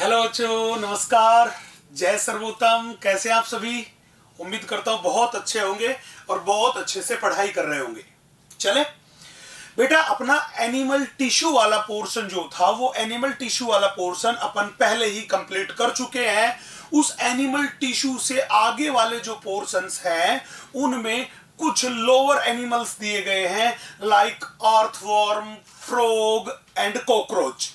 Hello बच्चों, नमस्कार। जय सर्वोत्तम। कैसे आप सभी? उम्मीद करता हूं बहुत अच्छे होंगे और बहुत अच्छे से पढ़ाई कर रहे होंगे। चले बेटा, अपना एनिमल टिश्यू वाला पोर्शन जो था वो एनिमल टिश्यू वाला पोर्शन अपन पहले ही कंप्लीट कर चुके हैं। उस एनिमल टिश्यू से आगे वाले जो पोर्शंस हैं उनमें कुछ लोअर एनिमल्स दिए गए हैं, like earthworm, frog and cockroach.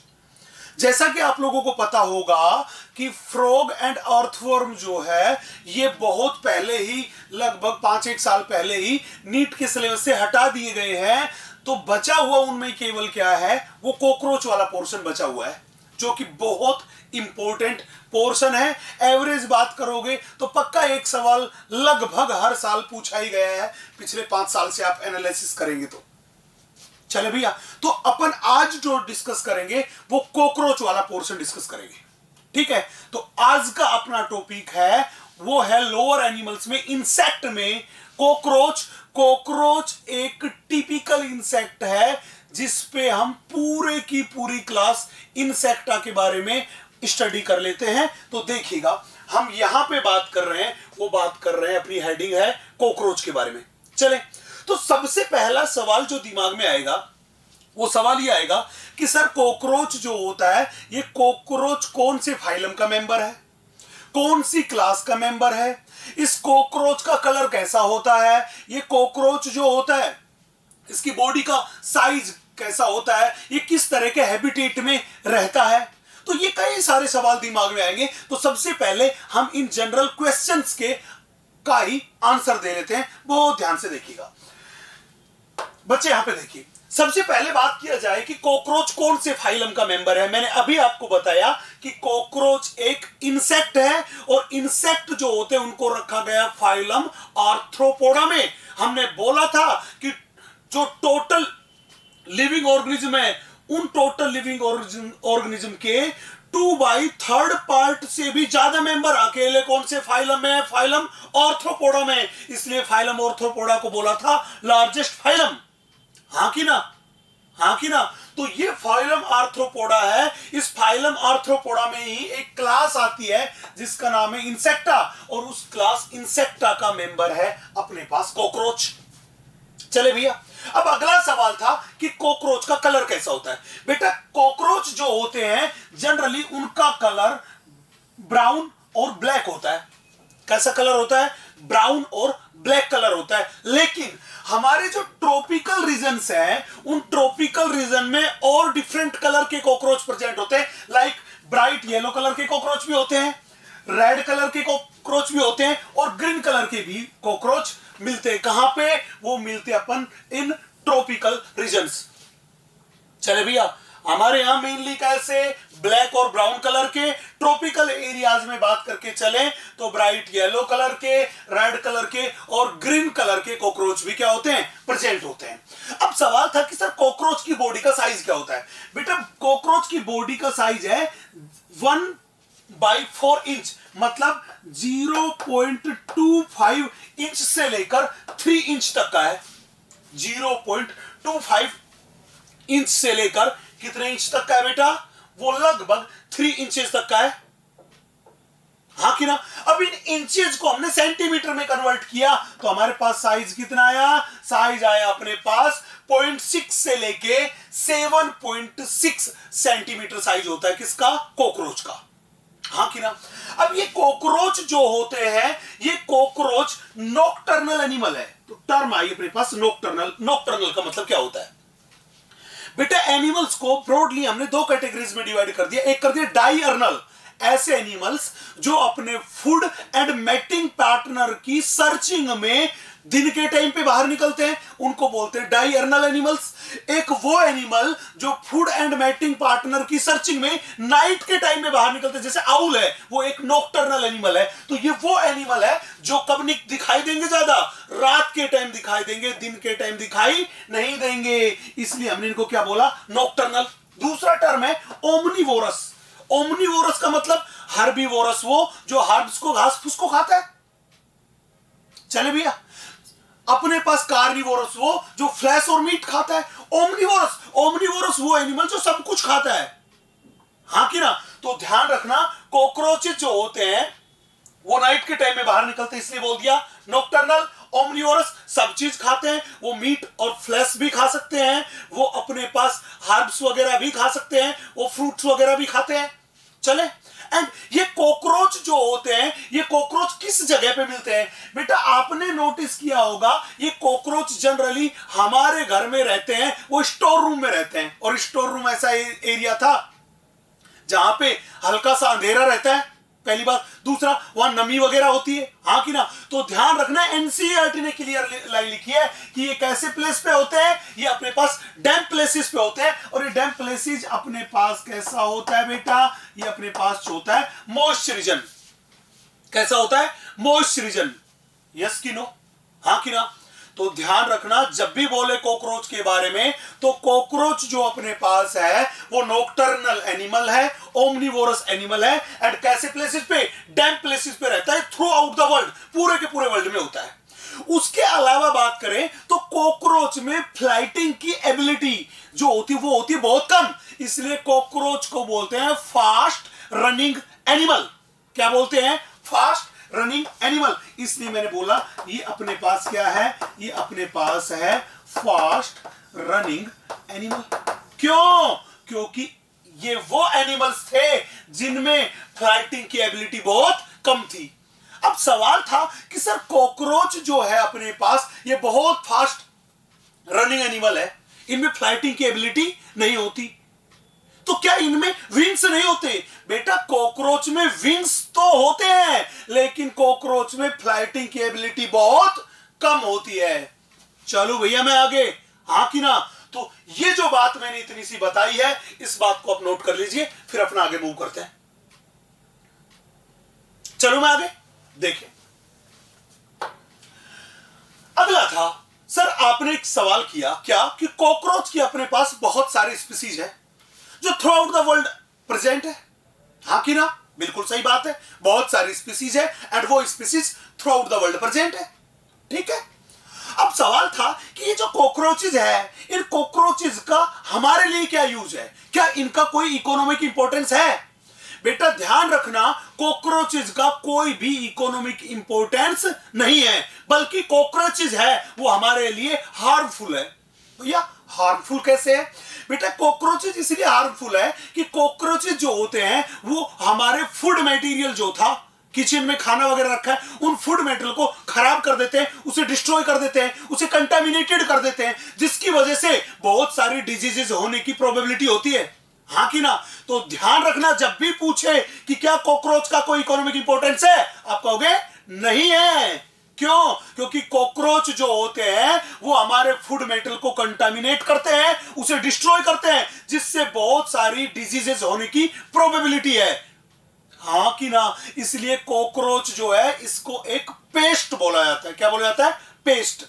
जैसा कि आप लोगों को पता होगा कि फ्रॉग एंड अर्थवर्म जो है ये बहुत पहले ही, लगभग 5-1 साल पहले ही नीट के सिलेबस से हटा दिए गए हैं। तो बचा हुआ उनमें केवल क्या है, वो कॉकरोच वाला पोर्शन बचा हुआ है, जो कि बहुत इंपॉर्टेंट पोर्शन है। एवरेज बात करोगे तो पक्का एक सवाल लगभग हर साल पूछा ही गया है, पिछले 5 साल से आप एनालिसिस करेंगे तो। चले भैया, तो अपन आज जो डिस्कस करेंगे वो कॉकरोच वाला पोर्शन डिस्कस करेंगे, ठीक है। तो आज का अपना टॉपिक है वो है लोअर एनिमल्स में, इंसेक्ट में कॉकरोच। कॉकरोच एक टिपिकल इंसेक्ट है जिसपे हम पूरे की पूरी क्लास इंसेक्टा के बारे में स्टडी कर लेते हैं। तो देखिएगा, हम यहां पे बात कर रहे हैं, वो बात कर रहे हैं, अपनी हेडिंग है कॉकरोच के बारे में। चले, तो सबसे पहला सवाल जो दिमाग में आएगा वो सवाल ये आएगा कि सर कॉकरोच जो होता है, ये कॉकरोच कौन से फाइलम का मेंबर है, कौन सी क्लास का मेंबर है, इस कॉकरोच का कलर कैसा होता है, ये कॉकरोच जो होता है इसकी बॉडी का साइज कैसा होता है, ये किस तरह के हैबिटेट में रहता है। तो ये कई सारे सवाल दिमाग में आएंगे। तो सबसे पहले हम इन जनरल क्वेश्चंस के का ही आंसर दे लेते हैं। बहुत ध्यान से देखिएगा बच्चे, यहां पे देखिए। सबसे पहले बात किया जाए कि कॉकरोच कौन से फाइलम का मेंबर है। मैंने अभी आपको बताया कि कॉकरोच एक इंसेक्ट है और इंसेक्ट जो होते हैं उनको रखा गया फाइलम आर्थ्रोपोडा में। हमने बोला था कि जो टोटल लिविंग ऑर्गेनिज्म है उन टोटल लिविंग ऑर्गेनिज्म के 2/3 पार्ट से भी ज्यादा मेंबर अकेले कौन से फाइलम में है, फाइलम आर्थ्रोपोडा में। इसलिए फाइलम आर्थ्रोपोडा को बोला था लार्जेस्ट फाइलम। हाँ कि ना, हाँ कि ना। तो ये फाइलम आर्थ्रोपोडा है। इस फाइलम आर्थ्रोपोडा में ही एक क्लास आती है जिसका नाम है इंसेक्टा, और उस क्लास इंसेक्टा का मेंबर है अपने पास कॉकरोच। चले भैया, अब अगला सवाल था कि कॉकरोच का कलर कैसा होता है। बेटा, कॉकरोच जो होते हैं जनरली उनका कलर ब्राउन और ब्लैक होता है। कैसा कलर होता है? ब्राउन और ब्लैक कलर होता है। लेकिन हमारे जो ट्रॉपिकल रीजन्स हैं उन ट्रॉपिकल रीजन में और डिफरेंट कलर के कॉकरोच प्रेजेंट होते हैं, लाइक ब्राइट येलो कलर के कॉकरोच भी होते हैं, रेड कलर के कॉकरोच भी होते हैं और ग्रीन कलर के भी कॉकरोच मिलते हैं। कहां पे वो मिलते हैं? अपन इन ट्रॉपिकल रीजन्स। चले भैया, हमारे यहां मेनली कैसे ब्लैक और ब्राउन कलर के, ट्रॉपिकल एरियाज में बात करके चले तो ब्राइट येलो कलर के, रेड कलर के और ग्रीन कलर के कॉकरोच भी क्या होते हैं? प्रेजेंट होते हैं। अब सवाल था कि सर कॉकरोच की बॉडी का साइज क्या होता है। बेटा, कॉकरोच की बॉडी का साइज है 1/4 इंच, मतलब 0.25 इंच से लेकर 3 इंच तक का है। 0.25 इंच से लेकर कितने इंच तक का है बेटा? वो लगभग 3 इंचेस तक का है। हाँ कि ना। अब इन इंचेस को हमने सेंटीमीटर में कन्वर्ट किया तो हमारे पास साइज कितना आया? साइज आया अपने पास 0.6 से लेके 7.6 सेंटीमीटर साइज होता है किसका? कॉकरोच का। हाँ कि ना। अब ये कॉकरोच जो होते हैं, ये कॉकरोच नॉकटर्नल एनिमल है। तो टर्म आई अपने पास नॉकटर्नल। नॉकटर्नल का मतलब क्या होता है? बेटा, एनिमल्स को ब्रॉडली हमने 2 कैटेगरीज में डिवाइड कर दिया। एक कर दिया डाइअर्नल, ऐसे एनिमल्स जो अपने फूड एंड मैटिंग पार्टनर की सर्चिंग में दिन के टाइम पे बाहर निकलते हैं, उनको बोलते हैं डाइअर्नल एनिमल्स। एक वो एनिमल जो फूड एंड मैटिंग पार्टनर की सर्चिंग में नाइट के टाइम में बाहर निकलते हैं, जैसे आउल है, वो एक नॉकटर्नल एनिमल है। तो ये वो एनिमल है जो कब दिखाई देंगे? ज्यादा रात के टाइम दिखाई देंगे, दिन के टाइम दिखाई नहीं देंगे। इसलिए हमने इनको क्या बोला? नॉकटर्नल। दूसरा टर्म है ओमनीवोरस। ओमनीवोरस का मतलब हर्बीवोरस, वो जो हर्ब्स को, घास फूस को खाता है। चले भैया, अपने पास कार्निवोरस, वो जो फ्लैश और मीट खाता है। ओमनीवोरस, ओमनीवोरस वो एनिमल जो सब कुछ खाता है। हाँ कि ना। तो ध्यान रखना, कॉकरोचेज जो होते हैं वो नाइट के टाइम में बाहर निकलते हैं, इसलिए बोल दिया नॉकटर्नल। ओमनिवोरस, सब चीज खाते हैं, वो मीट और फ्लैश भी खा सकते हैं, वो अपने पास हर्ब्स वगैरह भी खा सकते हैं, वो फ्रूट्स वगैरह भी खाते हैं। चले, एंड ये कॉकरोच जो होते हैं, ये कॉकरोच किस जगह पे मिलते हैं? बेटा आपने नोटिस किया होगा, ये कॉकरोच जनरली हमारे घर में रहते हैं, वो स्टोर रूम में रहते हैं, और स्टोर रूम ऐसा एरिया था जहां पे हल्का सा अंधेरा रहता है, पहली बात। दूसरा, वहां नमी वगैरह होती है, हाँ कि ना? तो ध्यान रखना, एनसीईआरटी ने क्लियर लाइन लिखी है कि ये कैसे प्लेस पे होते हैं, ये अपने पास डैम्प प्लेसेस पे होते हैं। और ये डैम्प प्लेसेस अपने पास कैसा होता है बेटा? ये अपने पास होता है मॉइस्ट रीजन। कैसा होता है? Moist region. यस कि नो? हाँ कि ना? तो ध्यान रखना, जब भी बोले कॉकरोच के बारे में, तो कॉकरोच जो अपने पास है वो नॉकटर्नल एनिमल है, ओमनिवोरस एनिमल है, एंड कैसे प्लेसेस पे? डैम्प प्लेसेस पे रहता है, थ्रू आउट द वर्ल्ड, पूरे के पूरे वर्ल्ड में होता है। उसके अलावा बात करें तो कॉकरोच में फ्लाइटिंग की एबिलिटी जो होती है वो होती है बहुत कम, इसलिए कॉकरोच को बोलते हैं फास्ट रनिंग एनिमल। क्या बोलते हैं? Fast running animal. इसलिए मैंने बोला ये अपने पास क्या है? ये अपने पास है फास्ट रनिंग एनिमल। क्यों? क्योंकि ये वो एनिमल्स थे जिनमें फ्लाइटिंग की एबिलिटी बहुत कम थी। अब सवाल था कि सर कॉकरोच जो है अपने पास, ये बहुत फास्ट रनिंग एनिमल है, इनमें फ्लाइटिंग की एबिलिटी नहीं होती, तो क्या इनमें विंग्स नहीं होते? बेटा कॉकरोच में विंग्स तो होते हैं, लेकिन कॉकरोच में फ्लाइटिंग की एबिलिटी बहुत कम होती है। चलो भैया मैं आगे, हाँ कि ना? तो ये जो बात मैंने इतनी सी बताई है, इस बात को आप नोट कर लीजिए, फिर अपना आगे मूव करते हैं। चलो मैं आगे देखिए। अगला था, सर आपने एक सवाल किया क्या कि कॉकरोच की अपने पास बहुत सारी स्पीसीज है जो through out the world present है, हाँ कि ना? बिल्कुल सही बात है, बहुत सारी स्पीसीज है एंड वो species through out the world present है, ठीक है। अब सवाल था कि ये जो कॉकरोचेज है, इन कॉकरोचेज का हमारे लिए क्या यूज है? क्या इनका कोई इकोनॉमिक इंपॉर्टेंस है? बेटा ध्यान रखना, कॉकरोचेज का कोई भी इकोनॉमिक इंपॉर्टेंस नहीं है, बल्कि कॉकरोचेज है वो हमारे लिए हार्मफुल है। भैया हार्मफुल कैसे है? बेटा कॉकरोचेज इसलिए हार्मफुल है कि कॉकरोचेज जो होते हैं वो हमारे फूड मटेरियल जो था, किचन में खाना वगैरह रखा है, उन फूड मटेरियल को खराब कर देते हैं, उसे डिस्ट्रॉय कर देते हैं, उसे कंटामिनेटेड कर देते हैं, जिसकी वजह से बहुत सारी डिजीजेस होने की प्रोबेबिलिटी होती है, हाँ कि ना? तो ध्यान रखना, जब भी पूछे कि क्या कॉकरोच का कोई इकोनॉमिक इंपॉर्टेंस है, आप कहोगे नहीं है। क्यों? क्योंकि कॉकरोच जो होते हैं वो हमारे फूड मेटल को कंटामिनेट करते हैं, उसे डिस्ट्रॉय करते हैं, जिससे बहुत सारी डिजीजेस होने की प्रोबेबिलिटी है, हाँ कि ना? इसलिए कॉकरोच जो है इसको एक पेस्ट बोला जाता है। क्या बोला जाता है? पेस्ट।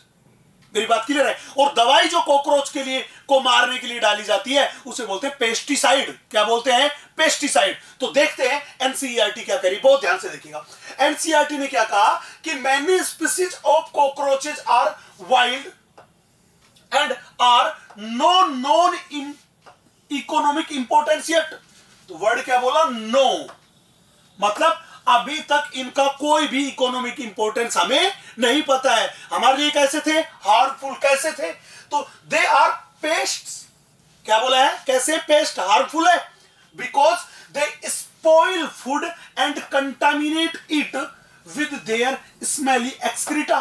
मेरी बात क्लियर है? और दवाई जो कॉकरोच के लिए को मारने के लिए डाली जाती है उसे बोलते हैं पेस्टिसाइड। क्या बोलते हैं? पेस्टिसाइड। तो देखते हैं एनसीईआरटी क्या करी, बहुत ध्यान से देखिएगा। एनसीईआरटी ने क्या कहा कि many species of cockroaches are wild and are no non in economic importance yet. तो वर्ड क्या बोला? नो, मतलब अभी तक इनका कोई भी इकोनॉमिक इंपोर्टेंस हमें नहीं पता है। हमारे लिए कैसे थे? हार्मफुल। कैसे थे? तो दे आर पेस्ट्स। क्या बोला है? कैसे पेस्ट हार्मफुल है? Because they spoil food and contaminate it with their smelly excreta,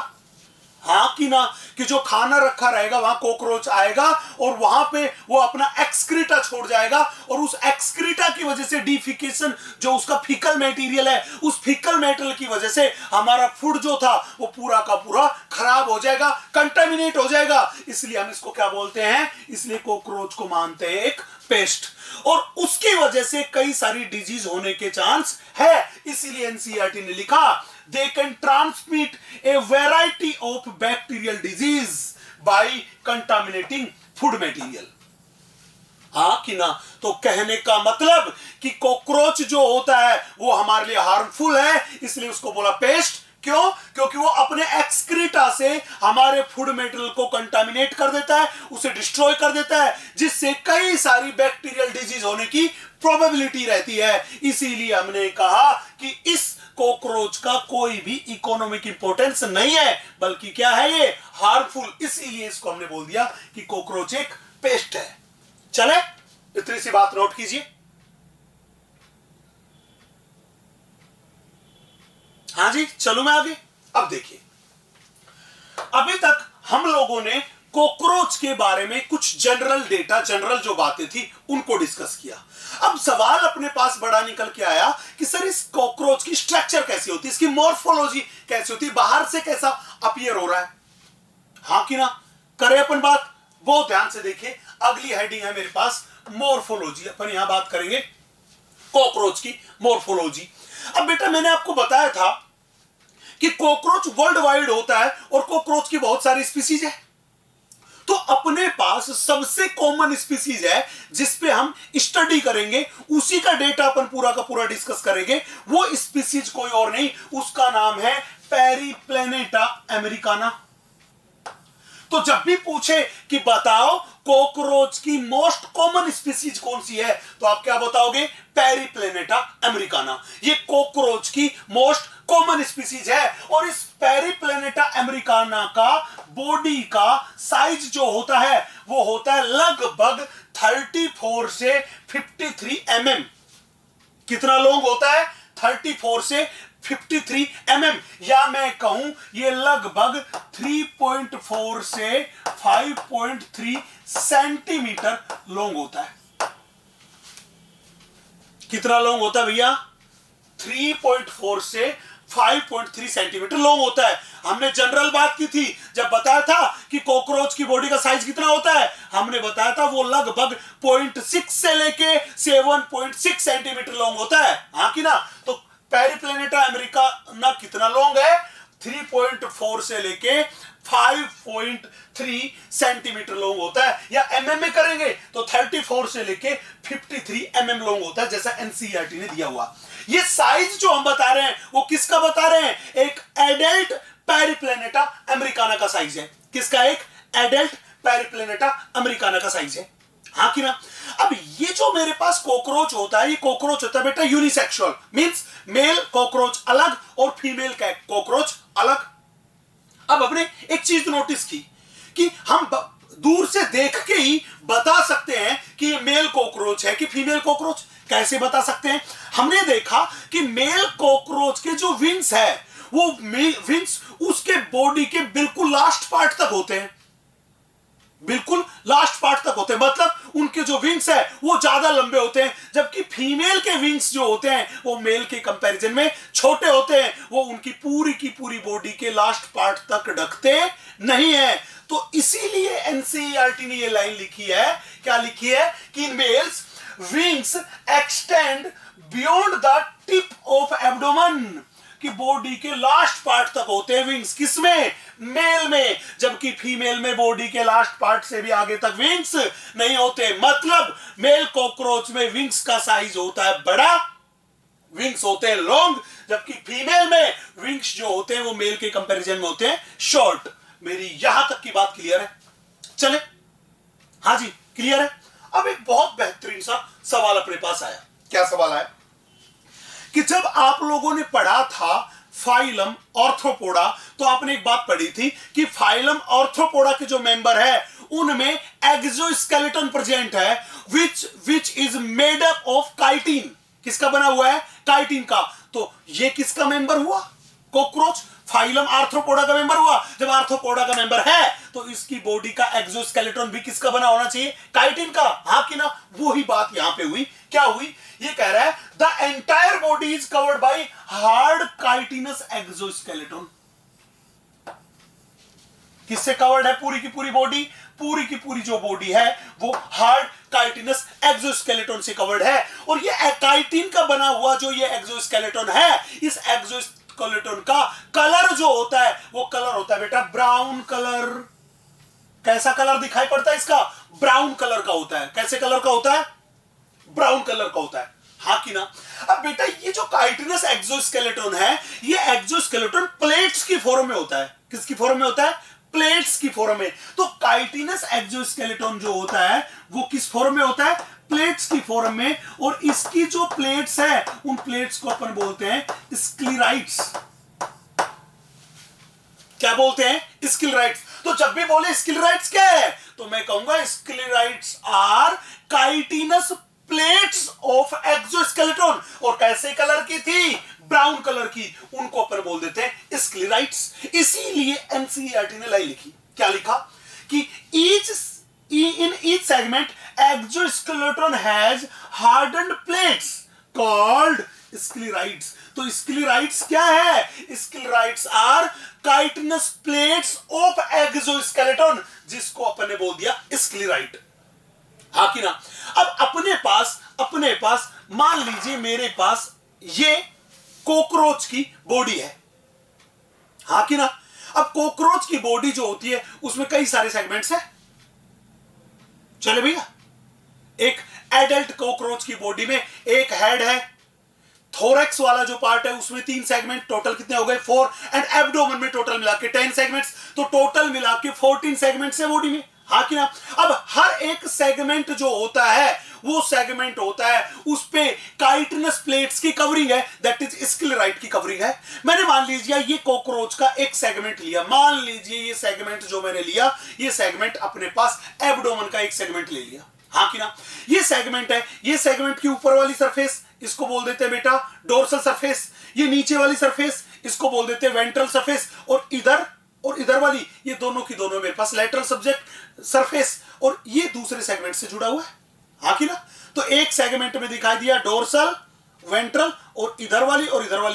हाँ कि ना? कि जो खाना रखा रहेगा वहां कॉकरोच आएगा और वहां पे वो अपना एक्सक्रीटा छोड़ जाएगा, और उस एक्सक्रीटा की वजह से डिफिकेशन, जो उसका फीकल मटेरियल है, उस फीकल मटेरियल की वजह से हमारा फूड जो था वो पूरा का पूरा खराब हो जाएगा, कंटामिनेट हो जाएगा। इसलिए हम इसको क्या बोलते हैं? इसलिए कॉकरोच को मानते हैं एक पेस्ट, और उसकी वजह से कई सारी डिजीज होने के चांस है। इसीलिए एनसीईआरटी ने लिखा they can transmit a variety of bacterial disease by contaminating food material, हाँ कि ना? तो कहने का मतलब कि कॉकरोच जो होता है वो हमारे लिए हार्मफुल है, इसलिए उसको बोला पेस्ट। क्यों? क्योंकि वो अपने एक्सक्रीटा से हमारे फूड मेटेरियल को कंटामिनेट कर देता है, उसे डिस्ट्रॉय कर देता है, जिससे कई सारी बैक्टीरियल डिजीज होने की प्रोबेबिलिटी रहती है। इसीलिए हमने कहा कि इस कॉकरोच का कोई भी इकोनॉमिक इंपॉर्टेंस नहीं है, बल्कि क्या है, ये हार्मफुल। इसीलिए इसको हमने बोल दिया कि कॉकरोच एक पेस्ट है। चले, इतनी सी बात नोट कीजिए। हाँ जी, चलूं मैं आगे। अब देखिए, अभी तक हम लोगों ने कॉकरोच के बारे में कुछ जनरल डेटा, जनरल जो बातें थी उनको डिस्कस किया। अब सवाल अपने पास बड़ा निकल के आया कि सर इस कॉकरोच की स्ट्रक्चर कैसी होती है, इसकी मॉर्फोलॉजी कैसी होती है, बाहर से कैसा अपीयर हो रहा है। हाँ कि ना? करें अपन बात, बहुत ध्यान से देखिए। अगली हेडिंग है मेरे पास मॉर्फोलॉजी। अपन यहां बात करेंगे कॉकरोच की मॉर्फोलॉजी। अब बेटा मैंने आपको बताया था कि कॉकरोच वर्ल्ड वाइड होता है और कॉकरोच की बहुत सारी स्पीसीज है। तो अपने पास सबसे कॉमन स्पीसीज है जिस पे हम स्टडी करेंगे, उसी का डेटा अपन पूरा का पूरा डिस्कस करेंगे। वो स्पीसीज कोई और नहीं, उसका नाम है पेरिप्लेनेटा अमेरिकाना। तो जब भी पूछे कि बताओ कॉकरोच की मोस्ट कॉमन स्पीसीज कौन सी है, तो आप क्या बताओगे? पेरिप्लेनेटा अमेरिकाना। ये कॉकरोच की मोस्ट कॉमन स्पीसीज है। और इस पेरिप्लेनेटा अमेरिकाना का बॉडी का साइज जो होता है वो होता है लगभग 34 से 53 mm। कितना लॉन्ग होता है? 34 से 53 mm, या मैं कहूं ये लगभग 3.4 से 5.3 सेंटीमीटर लॉन्ग होता है। कितना लॉन्ग होता है भैया? 3.4 से 5.3 सेंटीमीटर लॉन्ग होता है। हमने जनरल बात की थी जब बताया था कि कॉकरोच की बॉडी का साइज कितना होता है। हमने बताया था वो लगभग 0.6 से लेके 7.6 सेंटीमीटर लॉन्ग होता है। हाँ कि ना? तो पेरिप्लेनेटा अमेरिकाना कितना लॉन्ग है? 3.4 से लेके 5.3 सेंटीमीटर लॉन्ग होता है। या एमएम में करेंगे तो 34 से लेके 53 mm लॉन्ग होता है, जैसा एनसीईआरटी ने दिया हुआ। ये साइज जो हम बता रहे हैं वो किसका बता रहे हैं? एक एडल्ट पेरिप्लेनेटा अमेरिकाना का साइज है। किसका? एक एडल्ट पेरिप्लेनेटा अमेरिकाना का साइज है। हाँ कि ना? अब ये जो मेरे पास कॉकरोच होता है, ये कॉकरोच होता है बेटा यूनिसेक्सुअल, मींस मेल कॉकरोच अलग और फीमेल कॉकरोच अलग। अब हमने एक चीज नोटिस की कि हम दूर से देख के ही बता सकते हैं कि ये मेल कॉकरोच है कि फीमेल कॉकरोच। कैसे बता सकते हैं? हमने देखा कि मेल कॉकरोच के जो विंग्स है वो विंग्स उसके बॉडी के बिल्कुल लास्ट पार्ट तक होते हैं, बिल्कुल लास्ट पार्ट तक होते हैं। मतलब उनके जो विंग्स है वो ज्यादा लंबे होते हैं, जबकि फीमेल के विंग्स जो होते हैं वो मेल के कंपैरिजन में छोटे होते हैं। वो उनकी पूरी की पूरी बॉडी के लास्ट पार्ट तक ढकते नहीं है। तो इसीलिए एनसीईआरटी ने ये लाइन लिखी है, क्या लिखी है? कि males wings extend beyond the tip of abdomen, कि बॉडी के लास्ट पार्ट तक होते हैं विंग्स। किसमें? मेल में। जबकि फीमेल में बॉडी के लास्ट पार्ट से भी आगे तक विंग्स नहीं होते। मतलब मेल कॉकरोच में विंग्स का साइज होता है बड़ा, विंग्स होते हैं लॉन्ग, जबकि फीमेल में विंग्स जो होते हैं वो मेल के कंपैरिजन में होते हैं शॉर्ट। मेरी यहां तक की बात क्लियर है? चले, हाँ जी क्लियर है। अब एक बहुत बेहतरीन सा सवाल अपने पास आया। क्या सवाल आया? कि जब आप लोगों ने पढ़ा था फाइलम ऑर्थ्रोपोडा, तो आपने एक बात पढ़ी थी कि फाइलम ऑर्थ्रोपोडा के जो मेंबर है उनमें एक्सोस्केलेटन प्रेजेंट है which is made up of chitin. किसका बना हुआ है? काइटिन का। तो ये किसका मेंबर हुआ? कॉकरोच फाइलम आर्थ्रोपोडा का मेंबर हुआ। जब आर्थ्रोपोडा का मेंबर है तो इसकी बॉडी का एक्सोस्केलेटन भी किसका बना होना चाहिए? काइटिन का। हाँ कि ना? वही बात यहां पे हुई। क्या हुई? ये कह रहा है the entire body is covered by hard chitinous exoskeleton. किससे कवर्ड है पूरी की पूरी बॉडी? पूरी की पूरी जो बॉडी है वो हार्ड काइटिनस एक्सोस्केलेटन से कवर्ड है। और ये काइटिन का बना हुआ जो ये एक्सोस्केलेटन है, इस एक्सोस्केलेटन का कलर जो होता है वो कलर होता है बेटा ब्राउन कलर। कैसा कलर दिखाई पड़ता है इसका? ब्राउन कलर का होता है। कैसे कलर का होता है? ब्राउन कलर का होता है। हाँ कि ना। अब बेटा ये जो काइटिनस एक्सोस्केलेटन है, ये एक्सोस्केलेटन प्लेट्स की फॉर्म में होता है। किसकी फॉर्म में होता है? प्लेट्स की फॉर्म में। तो काइटिनस एक्सोस्केलेटन जो होता है वो किस फॉर्म में होता है? प्लेट्स की फॉर्म में। और इसकी जो प्लेट्स है उन प्लेट्स को अपन बोलते हैं स्क्लेराइड्स। क्या बोलते हैं? स्क्लेराइड्स। तो जब भी बोले स्क्लेराइड्स क्या है तो मैं कहूंगा sclerites are chitinous plates of exoskeleton. और कैसे कलर की थी? ब्राउन कलर की। उनको अपन बोल देते हैं स्क्लेराइड्स। इसीलिए एनसीईआरटी ने लाइन लिखी। क्या लिखा? कि in each segment exoskeleton has hardened plates called sclerites। तो स्क्लेराइड्स क्या है? Sclerites are chitinous plates of exoskeleton, जिसको अपन ने बोल दिया स्क्लेराइड। हाँ कि ना। अब अपने पास मान लीजिए मेरे पास ये कॉकरोच की बॉडी है। हाँ कि ना। अब कॉकरोच की बॉडी जो होती है उसमें कई सारे सेगमेंट्स हैं। चले भैया, एक एडल्ट कॉकरोच की बॉडी में एक हेड है, थोरैक्स वाला जो पार्ट है उसमें 3 सेगमेंट, टोटल कितने हो गए? 4। एंड एब्डोमेन में टोटल मिला के 10 सेगमेंट्स, तो टोटल मिला के 14 सेगमेंट्स है बॉडी में। हाँ कि ना। अब हर एक सेगमेंट जो होता है वो सेगमेंट होता है उस पे काइटिनस प्लेट्स की कवरिंग है, दैट इज स्क्लेराइड की कवरिंग है। मैंने मान लीजिए ये कॉकरोच का एक सेगमेंट लिया। मान लीजिए ये सेगमेंट जो मैंने लिया, ये सेगमेंट अपने पास एब्डोमेन का एक सेगमेंट ले लिया। हाँ कि ना। ये सेगमेंट है, ये सेगमेंट की ऊपर वाली सरफेस इसको बोल देते हैं बेटा डोर्सल सरफेस। ये नीचे वाली सरफेस इसको बोल देते हैं वेंट्रल सरफेस। और इधर वाली ये दोनों की दोनों मेरे पास लेटरल सब्जेक्ट सरफेस। और ये दूसरे सेगमेंट से जुड़ा हुआ है। हाँ कि ना। तो एक सेगमेंट में दिखाई दिया डोर्सल, वेंट्रल, और इधर वाली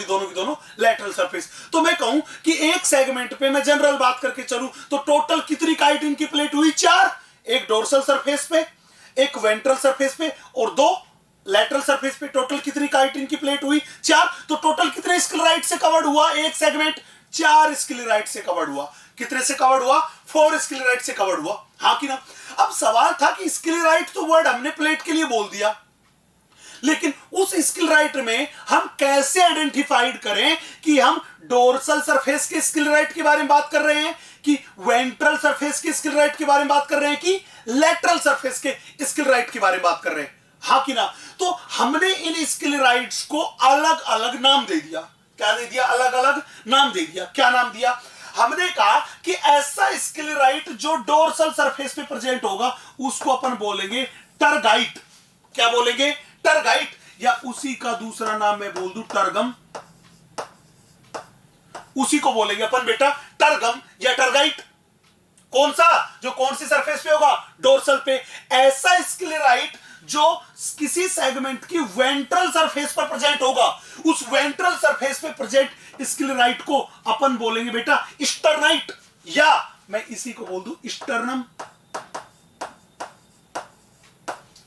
दोनों की दोनों लेटरल सरफेस। तो मैं कहूं कि एक सेगमेंट पे मैं जनरल बात करके चलूं तो टोटल कितनी काइटिन की प्लेट हुई? 4। एक डोर्सल सरफेस पे, एक वेंट्रल सरफेस पे और 2 लेटरल सरफेस पे। टोटल कितनी काइटिन की प्लेट हुई? 4। तो टोटल कितने स्क्लेराइड से कवर्ड हुआ एक सेगमेंट? 4 स्क्लेराइड से कवर्ड हुआ। कितने से कवर्ड हुआ? 4 स्क्लेराइड से कवर्ड हुआ। हाँ कि ना। अब सवाल था कि स्क्लेराइड तो वर्ड हमने प्लेट के लिए बोल दिया, लेकिन उस स्क्लेराइड में हम कैसे आइडेंटिफाइड करें कि हम डोर्सल सरफेस के स्क्लेराइड के बारे में बात कर रहे हैं, कि वेंट्रल सरफेस के स्क्लेराइड के बारे में बात कर रहे हैं, कि लेटरल सरफेस के स्क्लेराइड के बारे में बात कर रहे हैं? हाँ कि ना। तो हमने इन स्क्लेराइड्स को अलग अलग नाम दे दिया। क्या दे दिया? अलग अलग नाम दे दिया। क्या नाम दिया? हमने कहा कि ऐसा स्क्लेराइड जो डोर्सल सरफेस पे प्रेजेंट होगा उसको अपन बोलेंगे टरगाइट। क्या बोलेंगे? टरगाइट। या उसी का दूसरा नाम मैं बोल दूं टरगम। उसी को बोलेंगे अपन बेटा टरगम या टरगाइट। कौन सा? जो कौन सी सरफेस पे होगा? डोर्सल पे। ऐसा स्क्लेराइड जो किसी सेगमेंट की वेंट्रल सरफेस पर प्रेजेंट होगा, उस वेंट्रल सरफेस पे प्रेजेंट स्क्लेराइड को अपन बोलेंगे बेटा स्टर्नाइट, या मैं इसी को बोल दूं स्टर्नम।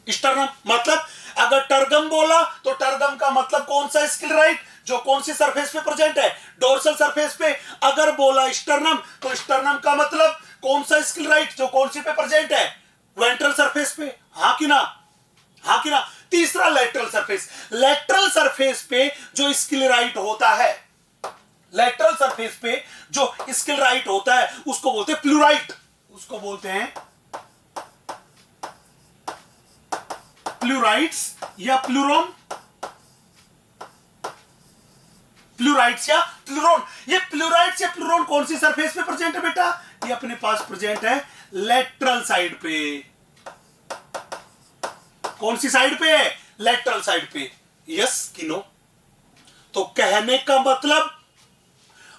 स्टर्नम मतलब अगर टर्गम बोला तो टर्गम का मतलब कौन सा स्क्लेराइड? जो कौन सी सरफेस पे प्रेजेंट है? डोर्सल सरफेस पे। अगर बोला स्टर्नम तो स्टर्नम का मतलब कौन सा स्क्लेराइड? जो कौन सी पे प्रेजेंट है? वेंट्रल सरफेस पे। हाँ कि ना। हाँ कि ना। तीसरा लेटरल सरफेस। लेटरल सरफेस पे जो स्क्लेराइड होता है, लेटरल सरफेस पे जो स्क्लेराइड होता है उसको बोलते हैं प्लूराइट। उसको बोलते हैं प्लूराइड्स या प्लूरोन। प्लूराइड्स या प्लूरोन। ये प्लूराइड्स या प्लूरोन कौन सी सरफेस पे प्रेजेंट है बेटा? ये अपने पास प्रेजेंट है लेटरल साइड पे। कौन सी साइड पे है? लेटरल साइड पे। यस कि नो? तो कहने का मतलब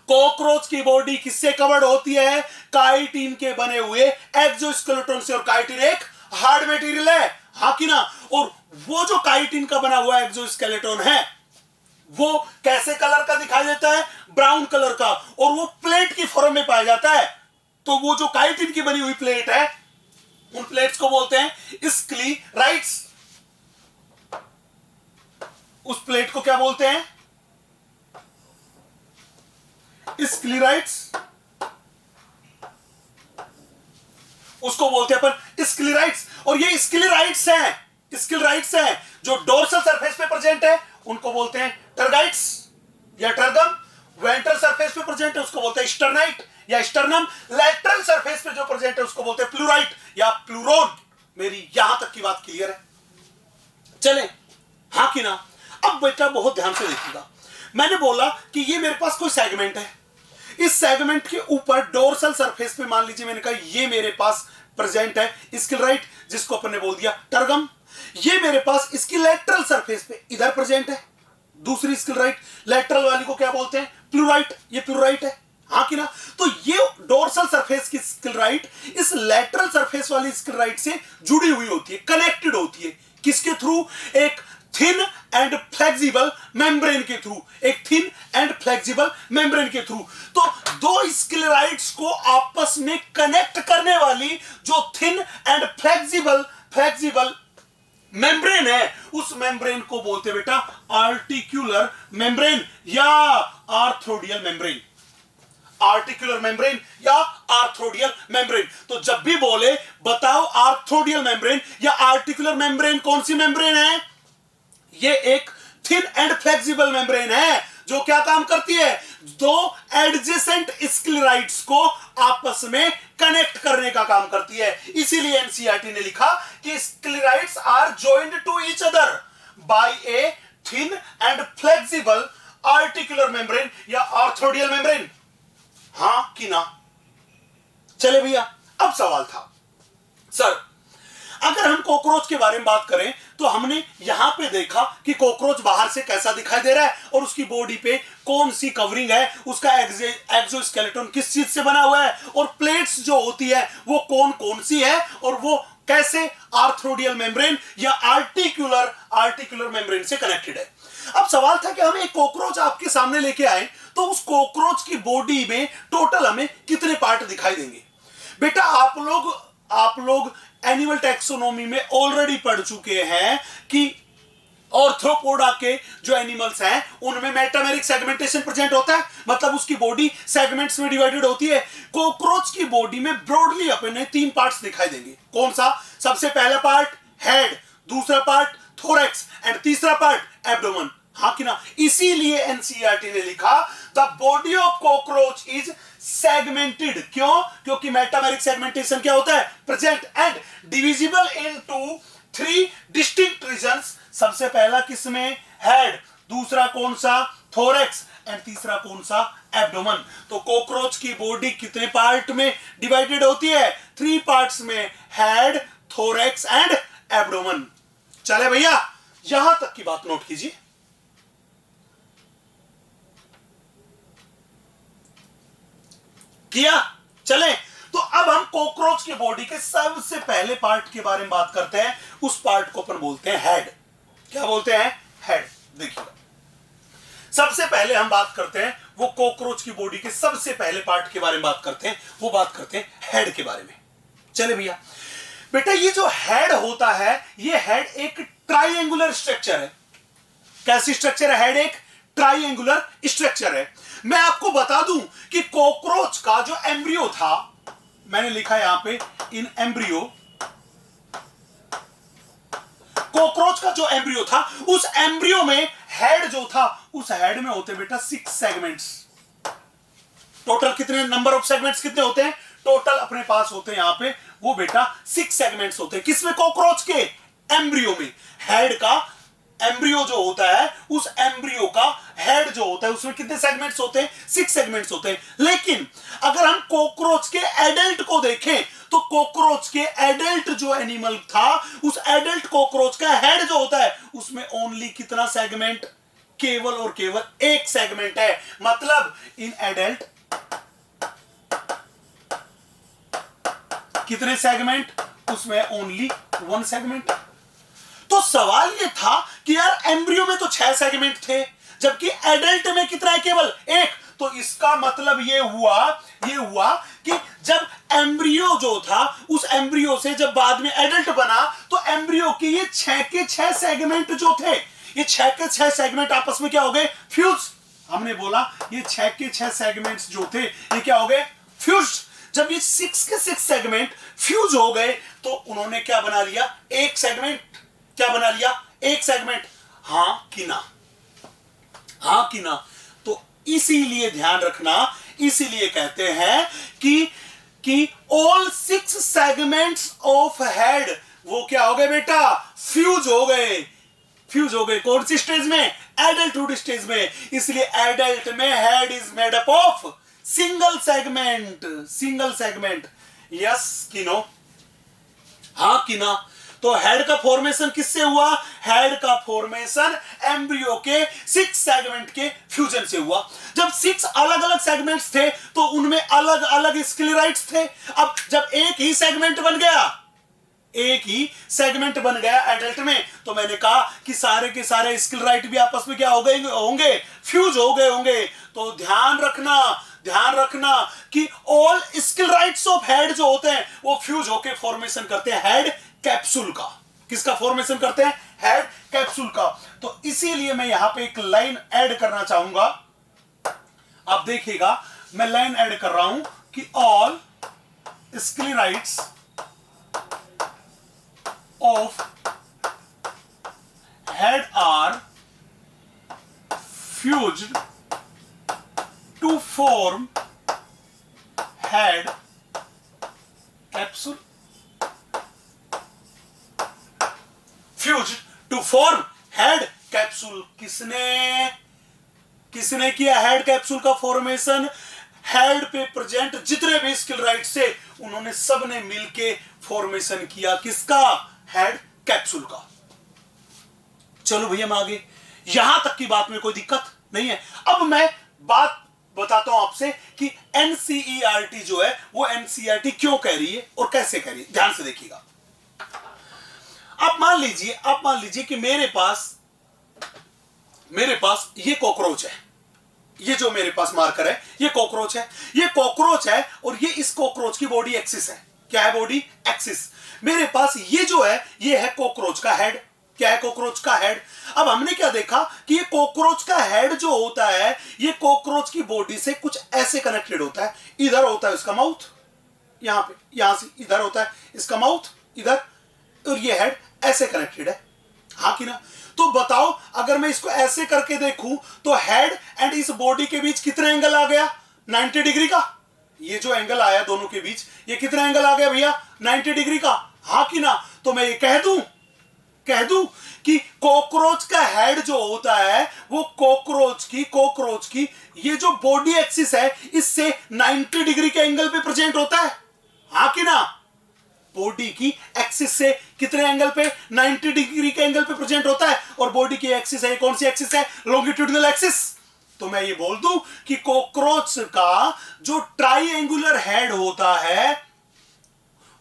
कॉकरोच की बॉडी किससे कवर्ड होती है? काइटिन के बने हुए एक्सोस्केलेटन से। और काइटिन एक हार्ड मटेरियल है। हाँ कि ना। और वो जो काइटिन का बना हुआ एक्सोस्केलेटन है वो कैसे कलर का दिखाई देता है? ब्राउन कलर का। और वो प्लेट की फॉर्म में पाया जाता है। तो वो जो काइटिन की बनी हुई प्लेट है उन प्लेट्स को बोलते हैं स्क्लेराइड्स। उस प्लेट को क्या बोलते हैं? स्क्लेराइड्स। उसको बोलते हैं अपन स्क्लेराइड्स। और ये स्क्लेराइड्स हैं जो डोर्सल सरफेस पे प्रेजेंट उनको बोलते हैं टर्गाइट्स या टर्गम। वेंट्रल सरफेस पे प्रेजेंट है उसको बोलते हैं स्टर्नाइट या स्टर्नम। लैटरल सरफेस पे जो प्रेजेंट है उसको बोलते हैं प्लूराइट या प्लूरोन। मेरी यहां तक की बात क्लियर है? चले, हाँ कि ना? अब बेटा बहुत ध्यान से देखिएगा, मैंने बोला कि ये मेरे पास कोई सेगमेंट है, इस सेगमेंट के ऊपर डोर्सल सरफेस पे मान लीजिए मैंने कहा ये मेरे पास प्रेजेंट है स्क्लेराइट, जिसको अपन ने बोल दिया टर्गम। ये मेरे पास इसकी लेटरल सरफेस पे इधर प्रेजेंट है दूसरी स्क्लेराइट, लेटरल वाली को क्या बोलते हैं? प्लूराइट, ये प्लूराइट है, हाँ कि ना? तो ये डोर्सल सरफेस की स्क्लेराइट इस लेटरल सरफेस वाली स्क्लेराइट से जुड़ी हुई होती है, कनेक्टेड होती है। किसके थ्रू? एक थिन एंड फ्लेक्सिबल मेम्ब्रेन के थ्रू, एक थिन एंड फ्लेक्सिबल मेम्ब्रेन के थ्रू। तो दो स्क्लेराइड्स को आपस में कनेक्ट करने वाली जो थिन एंड फ्लेक्सिबल मेम्ब्रेन है, उस मेम्ब्रेन को बोलते बेटा आर्टिक्यूलर मेम्ब्रेन या आर्थ्रोडियल मेम्ब्रेन। आर्टिकुलर मेम्ब्रेन या आर्थ्रोडियल मेम्ब्रेन। तो जब भी बोले बताओ आर्थ्रोडियल मेम्ब्रेन या आर्टिकुलर मेम्ब्रेन कौन सी मेम्ब्रेन है? ये एक थिन एंड फ्लेक्सिबल मेम्ब्रेन है जो क्या काम करती है? दो एडजेसेंट स्क्लेराइड्स को आपस में कनेक्ट करने का काम करती है। इसीलिए एनसीईआरटी ने लिखा कि sclerites are joined to each other by a thin and flexible articular membrane या आर्थ्रोडियल मेम्ब्रेन, हाँ कि ना? चले भैया, अब सवाल था सर अगर हम कॉकरोच के बारे में बात करें तो हमने यहां पे देखा कि कॉकरोच बाहर से कैसा दिखाई दे रहा है और उसकी बॉडी पे कौन सी कवरिंग है, उसका एक्सोस्केलेटन किस चीज से बना हुआ है और प्लेट्स जो होती है वो कौन कौन सी है और वो कैसे आर्थ्रोडियल मेम्ब्रेन या आर्टिकुलर मेम्ब्रेन से कनेक्टेड है। अब सवाल था कि हम एक कॉकरोच आपके सामने लेके आए तो उस कॉकरोच की बॉडी में टोटल हमें कितने पार्ट दिखाई देंगे? बेटा आप लोग एनिमल टैक्सोनॉमी में ऑलरेडी पढ़ चुके हैं कि ऑर्थ्रोपोडा के जो एनिमल्स हैं उनमें मेटामेरिक सेगमेंटेशन प्रेजेंट होता है, मतलब उसकी बॉडी सेगमेंट्स में डिवाइडेड होती है। कॉकरोच की बॉडी में ब्रॉडली अपने 3 पार्ट्स दिखाई देंगे। कौन सा? सबसे पहला पार्ट हेड, दूसरा पार्ट थोरैक्स एंड तीसरा पार्ट एब्डोमेन, हाँ कि ना? इसीलिए एनसीईआरटी ने लिखा the body of cockroach is segmented. क्यों? क्योंकि मेटामेरिक सेगमेंटेशन क्या होता है? Present and divisible into 3 distinct regions. सबसे पहला किसमें? हेड, दूसरा कौन सा? थोरैक्स एंड तीसरा कौन सा? एब्डोमेन। तो कॉकरोच की बॉडी कितने पार्ट में डिवाइडेड होती है? 3 पार्ट्स में, हेड, थोरैक्स एंड एब्डोमेन। चले भैया, यहां तक की बात नोट कीजिए। किया? चले, तो अब हम कॉकरोच की बॉडी के सबसे पहले पार्ट के बारे में बात करते हैं। उस पार्ट को अपन बोलते हैं हेड। क्या बोलते हैं? हेड। देखिए, सबसे पहले हम बात करते हैं वो कॉकरोच की बॉडी के सबसे पहले पार्ट के बारे में बात करते हैं, वो बात करते हैं हेड के बारे में। चले भैया, बेटा ये जो हेड होता है, ये हेड एक ट्राइएंगुलर स्ट्रक्चर है। कैसी स्ट्रक्चर है? हेड एक ट्राइएंगुलर स्ट्रक्चर है। मैं आपको बता दूं कि कॉकरोच का जो एम्ब्रियो था, मैंने लिखा यहां पे इन एम्ब्रियो, कॉकरोच का जो एम्ब्रियो था उस एम्ब्रियो में हेड जो था, उस हेड में होते बेटा 6 सेगमेंट्स। टोटल कितने नंबर ऑफ सेगमेंट्स कितने होते हैं? टोटल अपने पास होते हैं यहां पे वो बेटा 6 सेगमेंट्स होते हैं। किसमें? कॉकरोच के एम्ब्रियो में। हेड का एम्ब्रियो जो होता है, उस एम्ब्रियो का हेड जो होता है उसमें कितने सेगमेंट्स होते हैं? 6 सेगमेंट्स होते हैं। लेकिन अगर हम कॉकरोच के एडल्ट को देखें तो कॉकरोच के एडल्ट जो एनिमल था, उस एडल्ट कॉकरोच का हेड जो होता है उसमें ओनली कितना सेगमेंट? केवल और केवल 1 सेगमेंट है। मतलब इन एडल्ट कितने सेगमेंट? उसमें ओनली 1 सेगमेंट। तो सवाल यह था कि यार एम्ब्रियो में तो 6 सेगमेंट थे, जबकि एडल्ट में कितना है? केवल 1। तो इसका मतलब यह हुआ कि जब एम्ब्रियो जो था, उस एम्ब्रियो से जब बाद में एडल्ट बना तो एम्ब्रियो के ये 6 के 6 सेगमेंट जो थे, ये 6 के 6 सेगमेंट आपस में क्या हो गए? फ्यूज। हमने बोला ये 6 के 6 सेगमेंट्स जो थे ये क्या हो गए? फ्यूज। जब ये 6 के 6 सेगमेंट फ्यूज हो गए तो उन्होंने क्या बना लिया? 1 सेगमेंट। क्या बना लिया? 1 सेगमेंट, हाँ कि ना? हाँ कि ना? तो इसीलिए ध्यान रखना, इसीलिए कहते हैं कि ऑल 6 सेगमेंट्स ऑफ हेड वो क्या हो गए बेटा? फ्यूज हो गए। फ्यूज हो गए कौन सी स्टेज में? एडल्टहुड स्टेज में। इसलिए एडल्ट में head is made up of single segment. Single segment, yes कि नो? हाँ कि ना? तो हेड का फॉर्मेशन किससे हुआ? हेड का फॉर्मेशन एम्ब्रियो के 6 सेगमेंट के फ्यूजन से हुआ। जब 6 अलग अलग सेगमेंट्स थे तो उनमें अलग अलग स्क्लेराइट्स थे। अब जब एक ही सेगमेंट बन गया, एक ही सेगमेंट बन गया एडल्ट में, तो मैंने कहा कि सारे के सारे स्क्लेराइट भी आपस में क्या हो गए होंगे? फ्यूज हो गए होंगे। तो ध्यान रखना कि ऑल स्क्लेराइट्स ऑफ हेड जो होते हैं वो फ्यूज होकर फॉर्मेशन करते हैं हेड कैप्सूल का। किसका फॉर्मेशन करते हैं? हेड कैप्सूल का। तो इसीलिए मैं यहां पे एक लाइन ऐड करना चाहूंगा। आप देखिएगा मैं लाइन ऐड कर रहा हूं कि all sclerites of head are fused to form head capsule. Fuse to form head capsule. किसने किया हेड कैप्सूल का फॉर्मेशन? हेड पे प्रेजेंट जितने भी स्क्लेराइट्स थे उन्होंने सबने मिलके फॉर्मेशन किया। किसका? हेड कैप्सूल का। चलो भैया हम आगे, यहां तक की बात में कोई दिक्कत नहीं है। अब मैं बात बताता हूं आपसे कि एनसीईआरटी जो है वो एनसीईआरटी क्यों कह रही है और कैसे कह रही है। ध्यान से देखिएगा। आप मान लीजिए कि मेरे पास ये कॉकरोच है। ये जो मेरे पास मार्कर है ये कॉकरोच है और ये इस कॉकरोच की बॉडी एक्सिस है। क्या है? Body axis. मेरे पास ये जो है ये है कॉकरोच का हेड। क्या है? कॉकरोच का हेड। अब हमने क्या देखा कि ये कॉकरोच का हेड जो होता है ये कॉकरोच की बॉडी से कुछ ऐसे कनेक्टेड होता है। इधर होता है इसका माउथ, यहां से इधर होता है इसका माउथ इधर, और ये हेड ऐसे कनेक्टेड है। हाँ कि ना? तो बताओ अगर मैं इसको ऐसे करके देखूं तो हेड एंड इस बॉडी के बीच कितना एंगल आ गया? 90 डिग्री का। ये जो एंगल आया दोनों के बीच ये कितना एंगल आ गया भैया? 90 डिग्री का। हाँ कि ना? तो मैं ये कह दूं कि कॉकरोच का हेड जो होता है वो कॉकरोच की ये जो बॉडी एक्सिस है इससे 90 डिग्री के एंगल पे प्रेजेंट होता है। हाँ कि ना? बॉडी की एक्सिस से कितने एंगल पे? 90 डिग्री के एंगल पे प्रेजेंट होता है। और बॉडी की एक्सिस है, कौन सी एक्सिस है? Longitudinal axis. तो मैं ये बोल दूं कि कॉकरोच का जो ट्राइएंगुलर हेड होता है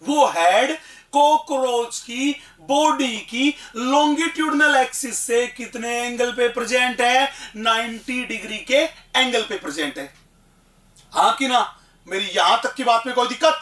वो हेड कॉकरोच की बॉडी की लॉन्गिट्यूडिनल एक्सिस से कितने एंगल पे प्रेजेंट है? 90 डिग्री के एंगल पे प्रेजेंट है। हाँ कि ना? मेरी यहां तक की बात में कोई दिक्कत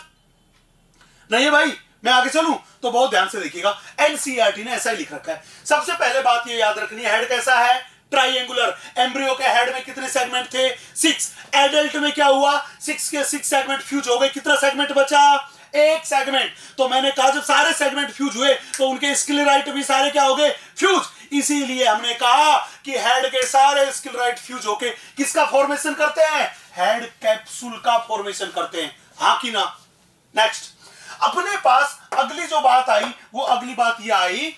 नहीं है भाई? मैं आगे चलूं तो बहुत ध्यान से देखिएगा। एनसीईआरटी ने ऐसा ही लिख रखा है। सबसे पहले बात ये याद रखनी है, हेड कैसा है? ट्राइएंगुलर। एम्ब्रियो के हेड में कितने सेगमेंट थे? 6। एडल्ट में क्या हुआ? 6 के 6 सेगमेंट फ्यूज हो गए। कितना सेगमेंट बचा? एक सेगमेंट। तो मैंने कहा जब सारे सेगमेंट फ्यूज हुए तो उनके स्क्लेराइट भी सारे क्या हो गए? फ्यूज। इसीलिए हमने कहा कि हेड के सारे स्क्लेराइट फ्यूज होके किसका फॉर्मेशन करते हैं? हेड कैप्सूल का फॉर्मेशन करते हैं। हाँ कि ना? नेक्स्ट, अपने पास अगली जो बात आई वो अगली बात ये आई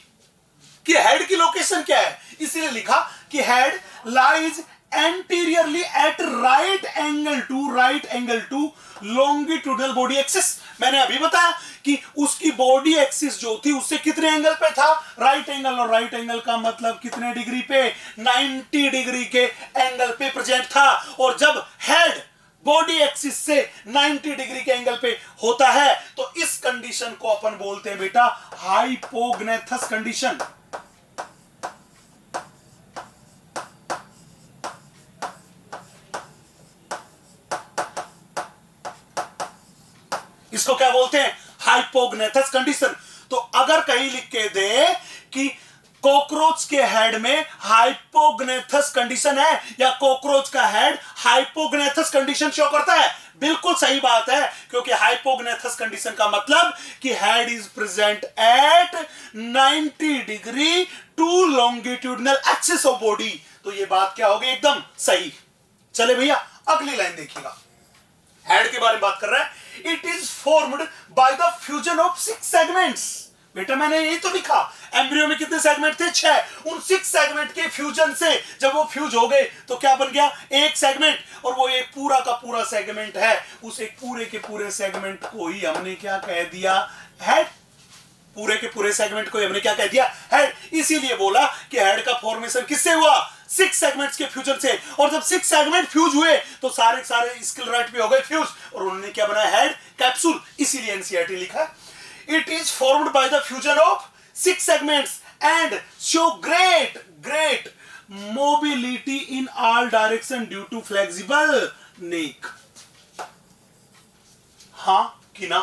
कि हेड की लोकेशन क्या है। इसलिए लिखा कि head lies anteriorly at right angle to longitudinal body axis. मैंने अभी बताया कि उसकी बॉडी एक्सिस जो थी उससे कितने एंगल पे था? Right angle. और राइट एंगल का मतलब कितने डिग्री पे? 90 डिग्री के एंगल पे प्रेजेंट था। और जब हेड बॉडी एक्सिस से 90 डिग्री के एंगल पे होता है तो इस कंडीशन को अपन बोलते हैं बेटा हाइपोग्नेथस कंडीशन। इसको क्या बोलते हैं? हाइपोग्नेथस कंडीशन। तो अगर कहीं लिख के दे कि कॉकरोच के हेड में हाइपोग्नेथस कंडीशन है या कॉकरोच का हेड हाइपोग्नेथस कंडीशन शो करता है? बिल्कुल सही बात है, क्योंकि हाइपोग्नेथस कंडीशन का मतलब कि head is present at 90 degree to longitudinal axis of body. तो ये बात क्या होगी? एकदम सही। चले भैया अगली लाइन देखिएगा, हेड के बारे में बात कर रहा है। It is formed by the fusion of 6 segments. बेटा मैंने यही तो लिखा, एम्ब्रियो में कितने सेगमेंट थे? 6। उन 6 सेगमेंट के फ्यूजन से जब वो फ्यूज हो गए तो क्या बन गया? एक सेगमेंट। और वो एक पूरा का पूरा सेगमेंट है, उस एक पूरे के पूरे सेगमेंट को ही हमने क्या कह दिया? हेड। पूरे के पूरे सेगमेंट को हमने क्या कह दिया? हेड। इसीलिए बोला कि हेड का फॉर्मेशन किससे हुआ? 6 सेगमेंट्स के फ्यूजन से। और जब 6 सेगमेंट फ्यूज हुए तो सारे सारे स्क्लेराइट भी हो गए फ्यूज, और उन्होंने क्या बनाया? Head capsule. इसीलिए एनसीईआरटी लिखा। It is formed by the fusion of 6 segments and show great mobility in all direction due to flexible neck. हाँ कि ना?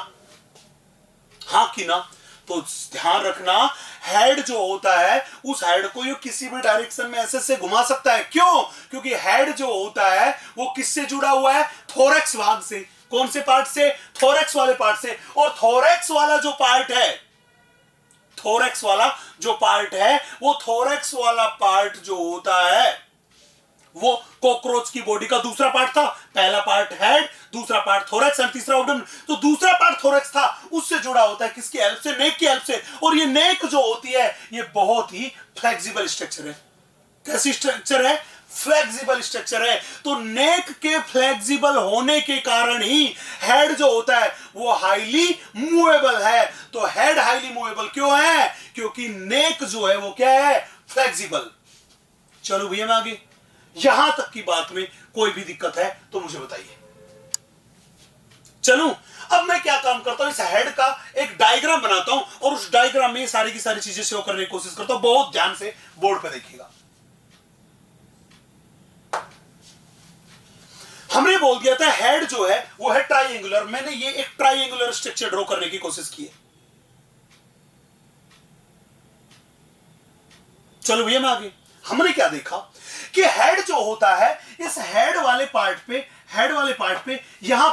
हाँ कि ना? तो ध्यान रखना, हेड जो होता है उस हेड को ये किसी भी डायरेक्शन में ऐसे से घुमा सकता है। क्यों? क्योंकि हेड जो होता है वो किससे जुड़ा हुआ है? थोरैक्स भाग से। कौन से पार्ट से? थोरैक्स वाले पार्ट से। और थोरैक्स वाला जो पार्ट है, थोरैक्स वाला जो पार्ट है, वो थोरैक्स वाला पार्ट जो होता है वो कॉकरोच की बॉडी का दूसरा पार्ट था। पहला पार्ट हेड, दूसरा पार्ट थोरैक्स और तीसरा एब्डोमेन। तो दूसरा पार्ट थोरैक्स था, उससे जुड़ा होता है किसकी हेल्प से? नेक की हेल्प से। और ये नेक जो होती है ये बहुत ही फ्लेक्सिबल स्ट्रक्चर है। कैसी स्ट्रक्चर है? फ्लेक्सिबल स्ट्रक्चर है। तो नेक के फ्लेक्सिबल होने के कारण ही हेड जो होता है वो हाईली मूवेबल है। तो हेड हाईली मूवेबल क्यों है? क्योंकि नेक जो है वो क्या है? फ्लेक्सिबल। चलो भैया मैं आगे, यहां तक की बात में कोई भी दिक्कत है तो मुझे बताइए। चलूं अब मैं क्या काम करता हूं, इस हेड का एक डायग्राम बनाता हूं और उस डायग्राम में सारी की सारी चीजें शो करने की कोशिश करता हूं। बहुत ध्यान से बोर्ड पे देखिएगा। हमने बोल दिया था हेड जो है वो है ट्राइंगुलर। मैंने ये एक ट्राइंगुलर स्ट्रक्चर ड्रॉ करने की कोशिश की है। चलो भैया मैं आगे, हमने क्या देखा कि हेड जो होता है, इस हेड वाले पार्ट पे यहां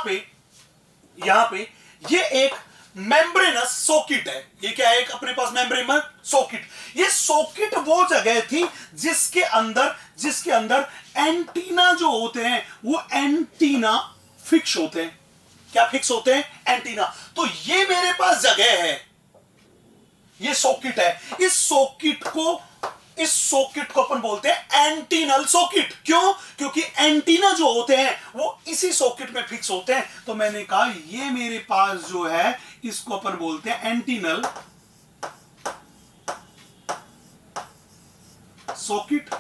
पे ये एक मेम्ब्रेनस सॉकेट है। ये क्या है? एक अपने पास मेम्ब्रेनस सॉकेट। ये सॉकेट वो जगह थी जिसके अंदर एंटीना जो होते हैं वो एंटीना फिक्स होते हैं। क्या फिक्स होते हैं? एंटीना। तो ये मेरे पास जगह है, ये सॉकेट है। इस सॉकेट को अपन बोलते हैं एंटीनल सॉकेट। क्यों? क्योंकि एंटीना जो होते हैं वो इसी सॉकेट में फिक्स होते हैं। तो मैंने कहा ये मेरे पास जो है इसको अपन बोलते हैं एंटीनल सॉकेट।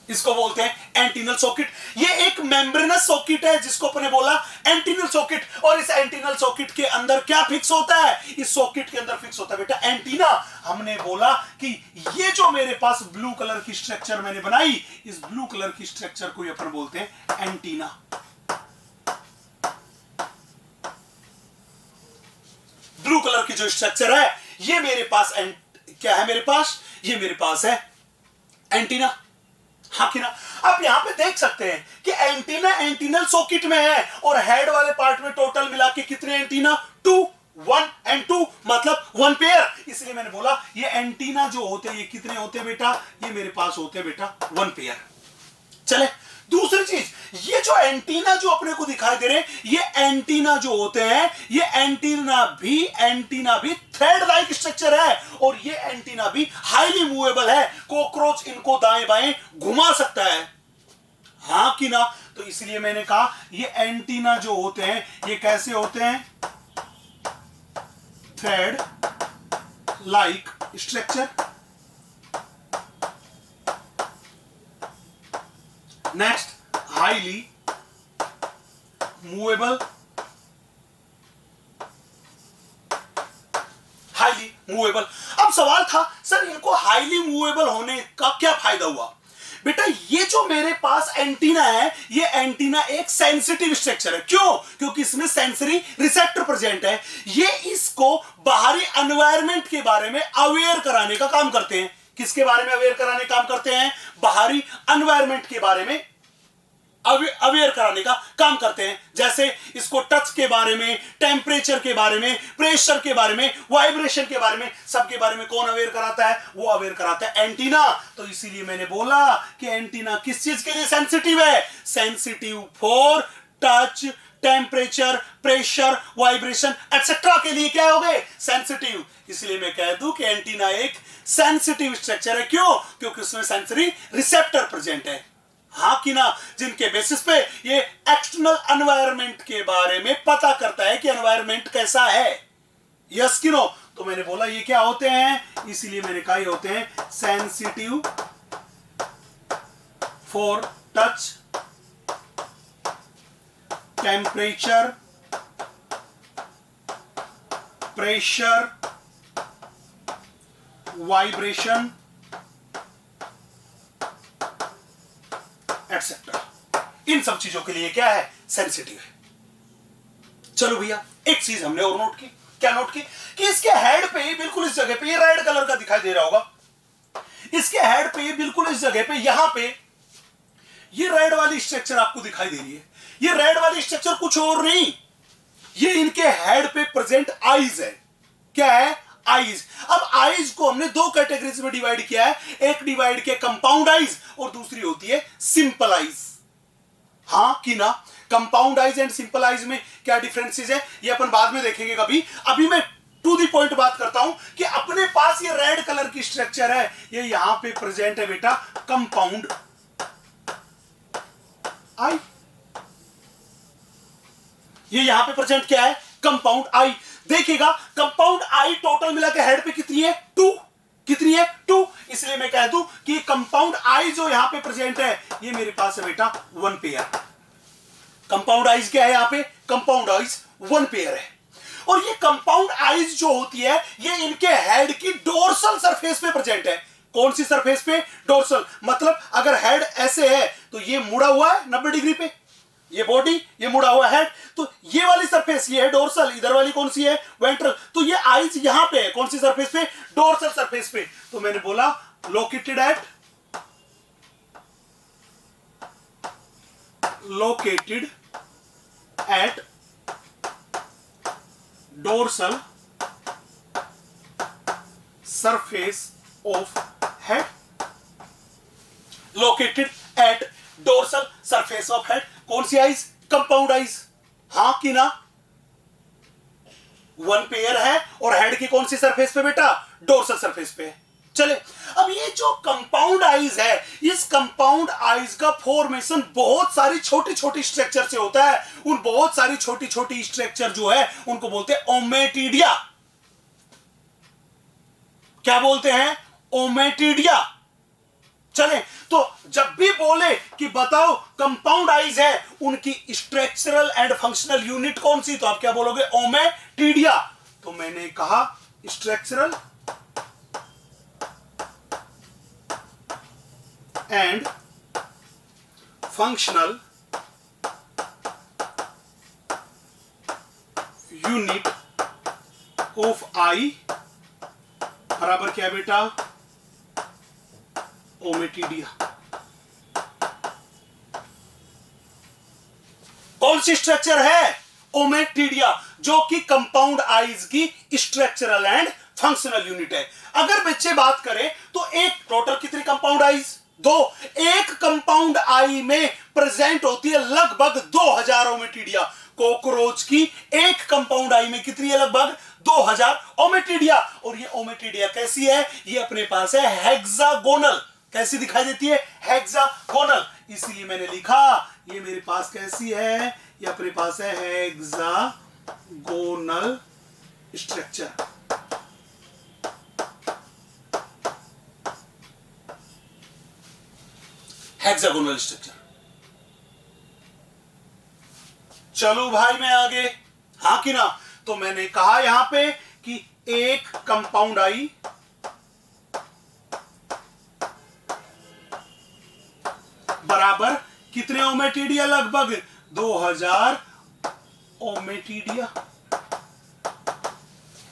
इसको बोलते हैं एंटीनल सॉकेट। ये एक मेम्ब्रेनस सॉकेट है जिसको अपने बोला एंटीनल सॉकेट। और इस एंटीनल सॉकेट के अंदर क्या फिक्स होता है? इस सॉकेट के अंदर फिक्स होता है बेटा एंटीना। हमने बोला कि ये जो मेरे पास ब्लू कलर की स्ट्रक्चर मैंने बनाई, इस ब्लू कलर की स्ट्रक्चर को अपन बोलते हैं एंटीना। ब्लू कलर की जो स्ट्रक्चर है ये मेरे पास क्या है? मेरे पास है एंटीना। हाँ कि ना? आप यहां पे देख सकते हैं कि एंटीना एंटीनल सॉकेट में है और हेड वाले पार्ट में टोटल मिला के कितने एंटीना? 2, 1 and 2 मतलब 1 पेयर। इसलिए मैंने बोला ये एंटीना जो होते हैं ये कितने होते हैं बेटा? ये मेरे पास होते हैं बेटा 1 पेयर। चले दूसरी चीज, ये जो एंटीना जो अपने को दिखाई दे रहे हैं, ये एंटीना जो होते हैं, ये एंटीना भी थ्रेड लाइक स्ट्रक्चर है और ये एंटीना भी हाईली मूवेबल है। कॉकरोच इनको दाएं बाएं घुमा सकता है। हाँ कि ना? तो इसलिए मैंने कहा ये एंटीना जो होते हैं ये कैसे होते हैं? Thread like structure. Next, highly movable. अब सवाल था सर इनको हाईली मूवेबल होने का क्या फायदा हुआ? बेटा ये जो मेरे पास एंटीना है, ये एंटीना एक सेंसिटिव स्ट्रक्चर है। क्यों? क्योंकि इसमें सेंसरी रिसेप्टर प्रेजेंट है। ये इसको बाहरी एनवायरनमेंट के बारे में अवेयर कराने का काम करते हैं। किसके बारे में अवेयर कराने का काम करते हैं? बाहरी एनवायरनमेंट के बारे में अवेयर कराने का काम करते हैं। जैसे इसको टच के बारे में, टेम्परेचर के बारे में, प्रेशर के बारे में, वाइब्रेशन के बारे में, सबके बारे में कौन अवेयर कराता है? वो अवेयर कराता है एंटीना। तो इसीलिए मैंने बोला कि एंटीना किस चीज के लिए सेंसिटिव है? Sensitive for touch, temperature, pressure, vibration etcetera के लिए क्या हो गए? सेंसिटिव। इसलिए मैं कह दूं कि एंटीना एक सेंसिटिव स्ट्रक्चर है। क्यों? क्योंकि उसमें सेंसरी रिसेप्टर प्रेजेंट है। हाँ कि ना? जिनके बेसिस पे ये एक्सटर्नल एनवायरनमेंट के बारे में पता करता है कि एनवायरनमेंट कैसा है। यस कि नो? तो मैंने बोला ये क्या होते हैं, इसीलिए मैंने कहा ये होते हैं sensitive for touch, temperature, pressure, vibration etcetera. इन सब चीजों के लिए क्या है? सेंसिटिव है। चलो भैया, एक चीज हमने और नोट की। क्या नोट की? कि इसके हेड पे बिल्कुल इस जगह पे ये रेड कलर का दिखाई दे रहा होगा। इसके हेड पे बिल्कुल इस जगह पे, यहां पे ये रेड वाली स्ट्रक्चर आपको दिखाई दे रही है। ये रेड वाली स्ट्रक्चर कुछ और नहीं, ये इनके हेड पे प्रेजेंट आईज है। क्या है? आईज। अब आईज को हमने दो कैटेगरीज में डिवाइड किया है। एक डिवाइड किया कंपाउंड आईज और दूसरी होती है सिंपल आईज। हाँ कि ना? Compound eyes and simple eyes में क्या डिफरेंसेस है ये अपन बाद में देखेंगे कभी। अभी मैं टू दी पॉइंट बात करता हूं कि अपने पास ये रेड कलर की स्ट्रक्चर है, ये यहां पे प्रेजेंट है बेटा कंपाउंड आई। ये यहां पे प्रेजेंट क्या है? कंपाउंड आई। देखिएगा कंपाउंड आई टोटल मिला के हेड पे कितनी है? 2। कितनी है? 2। इसलिए मैं कह दूं कि कंपाउंड आई जो यहां पे प्रेजेंट है, ये मेरे पास है बेटा 1 पेयर। कंपाउंड आईज क्या है यहां पे? कंपाउंड आईज 1 पेयर है। और ये कंपाउंड आईज जो होती है, ये इनके हेड की डोर्सल सरफेस पे प्रेजेंट है। कौन सी सरफेस पे? डोर्सल। मतलब अगर हेड ऐसे है तो ये मुड़ा हुआ है 90 डिग्री पे, ये बॉडी, ये मुड़ा हुआ हेड, तो ये वाली सरफेस ये है डोर्सल, इधर वाली कौन सी है? वेंट्रल। तो ये आईज यहां पे है, कौन सी सरफेस पे? डोर्सल सरफेस पे। तो मैंने बोला located at dorsal surface of head. Located at dorsal surface of head. कौन सी आईज? Compound eyes. हां कि ना? 1 पेयर है और हेड की कौन सी सरफेस पे बेटा? डोर्सल सरफेस पे। चले, अब ये जो कंपाउंड आईज है, इस कंपाउंड आईज का फॉर्मेशन बहुत सारी छोटी छोटी स्ट्रक्चर से होता है। उन बहुत सारी छोटी छोटी स्ट्रक्चर जो है उनको बोलते हैं ओमेटिडिया। क्या बोलते हैं? ओमेटिडिया। चले, तो जब भी बोले कि बताओ कंपाउंड आईज है, उनकी स्ट्रक्चरल एंड फंक्शनल यूनिट कौन सी, तो आप क्या बोलोगे? ओमेटिडिया। तो मैंने कहा structural and functional unit of eye बराबर क्या बेटा? ओमेटिडिया। कौन सी स्ट्रक्चर है? ओमेटिडिया, जो कि कंपाउंड आईज की स्ट्रक्चरल एंड फंक्शनल यूनिट है। अगर बच्चे बात करें तो एक टोटल कितनी कंपाउंड आईज? 2। एक कंपाउंड आई में प्रेजेंट होती है लगभग 2000 ओमेटिडिया। कॉकरोच की एक कंपाउंड आई में कितनी है? लगभग 2000 ओमेटिडिया। और ये ओमेटिडिया कैसी है? ये अपने पास है हेक्सागोनल। कैसी दिखाई देती है? हेक्सागोनल। इसीलिए मैंने लिखा ये मेरे पास कैसी है? ये अपने पास है हेक्सागोनल स्ट्रक्चर। Hexagonal structure. चलो भाई मैं आगे। हाँ कि ना? तो मैंने कहा यहां पे कि एक कंपाउंड आई बराबर कितने ओमेटिडिया? लगभग 2000 ओमेटिडिया।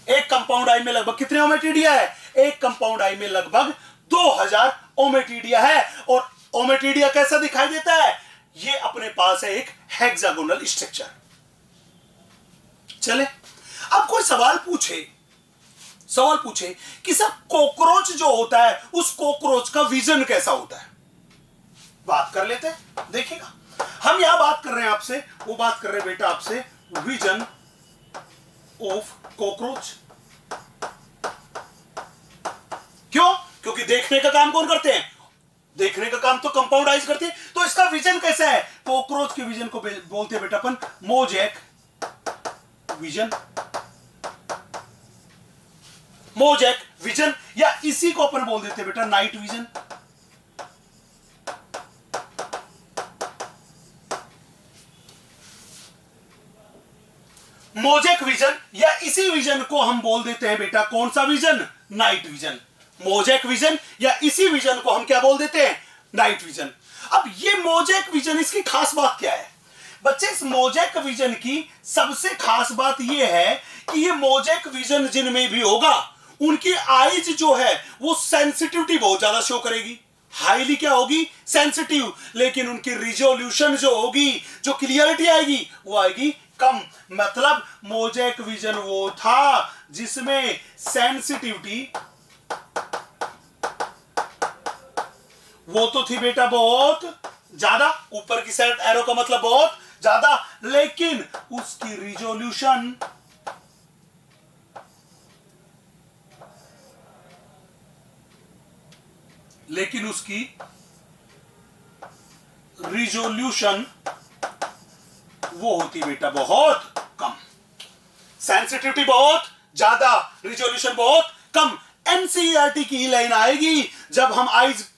एक कंपाउंड आई में लगभग कितने ओमेटिडिया है? एक कंपाउंड आई में लगभग 2000 ओमेटिडिया है। और ओमेटिडिया कैसा दिखाई देता है? ये अपने पास है एक हेक्सागोनल स्ट्रक्चर। चले, अब कोई सवाल पूछे कि सर कॉकरोच जो होता है उस कॉकरोच का विजन कैसा होता है? बात कर लेते हैं, देखिएगा। हम यहां बात कर रहे हैं आपसे, वो बात कर रहे हैं बेटा आपसे विजन ऑफ कॉकरोच। क्यों? क्योंकि देखने का काम कौन करते हैं? देखने का काम तो कंपाउंड आइज करते हैं। तो इसका विजन कैसा है? कॉकरोच के विजन को बोलते हैं बेटा अपन मोजेक विजन। मोजेक विजन, या इसी को अपन बोल देते हैं बेटा नाइट विजन। मोजेक विजन या इसी विजन को हम बोल देते हैं बेटा कौन सा vision? Night vision. Mosaic vision या इसी विजन को हम क्या बोल देते हैं? Night vision. अब ये मोजेक विजन, इसकी खास बात क्या है बच्चे? इस मोजेक विजन की सबसे खास बात यह है कि ये मोजेक विजन जिनमें भी होगा उनकी आईज जो है वो सेंसिटिविटी बहुत ज्यादा शो करेगी, हाईली क्या होगी? सेंसिटिव। लेकिन उनकी रिजोल्यूशन जो होगी, जो क्लियरिटी आएगी, वो आएगी कम। मतलब मोजेक विजन वो था जिसमें सेंसिटिविटी वो तो थी बेटा बहुत ज्यादा, ऊपर की साइड एरो का मतलब बहुत ज्यादा, लेकिन उसकी रिजोल्यूशन वो होती बेटा बहुत कम। सेंसिटिविटी बहुत ज्यादा, रिजोल्यूशन बहुत कम। एनसीईआरटी की लाइन आएगी जब हम आइज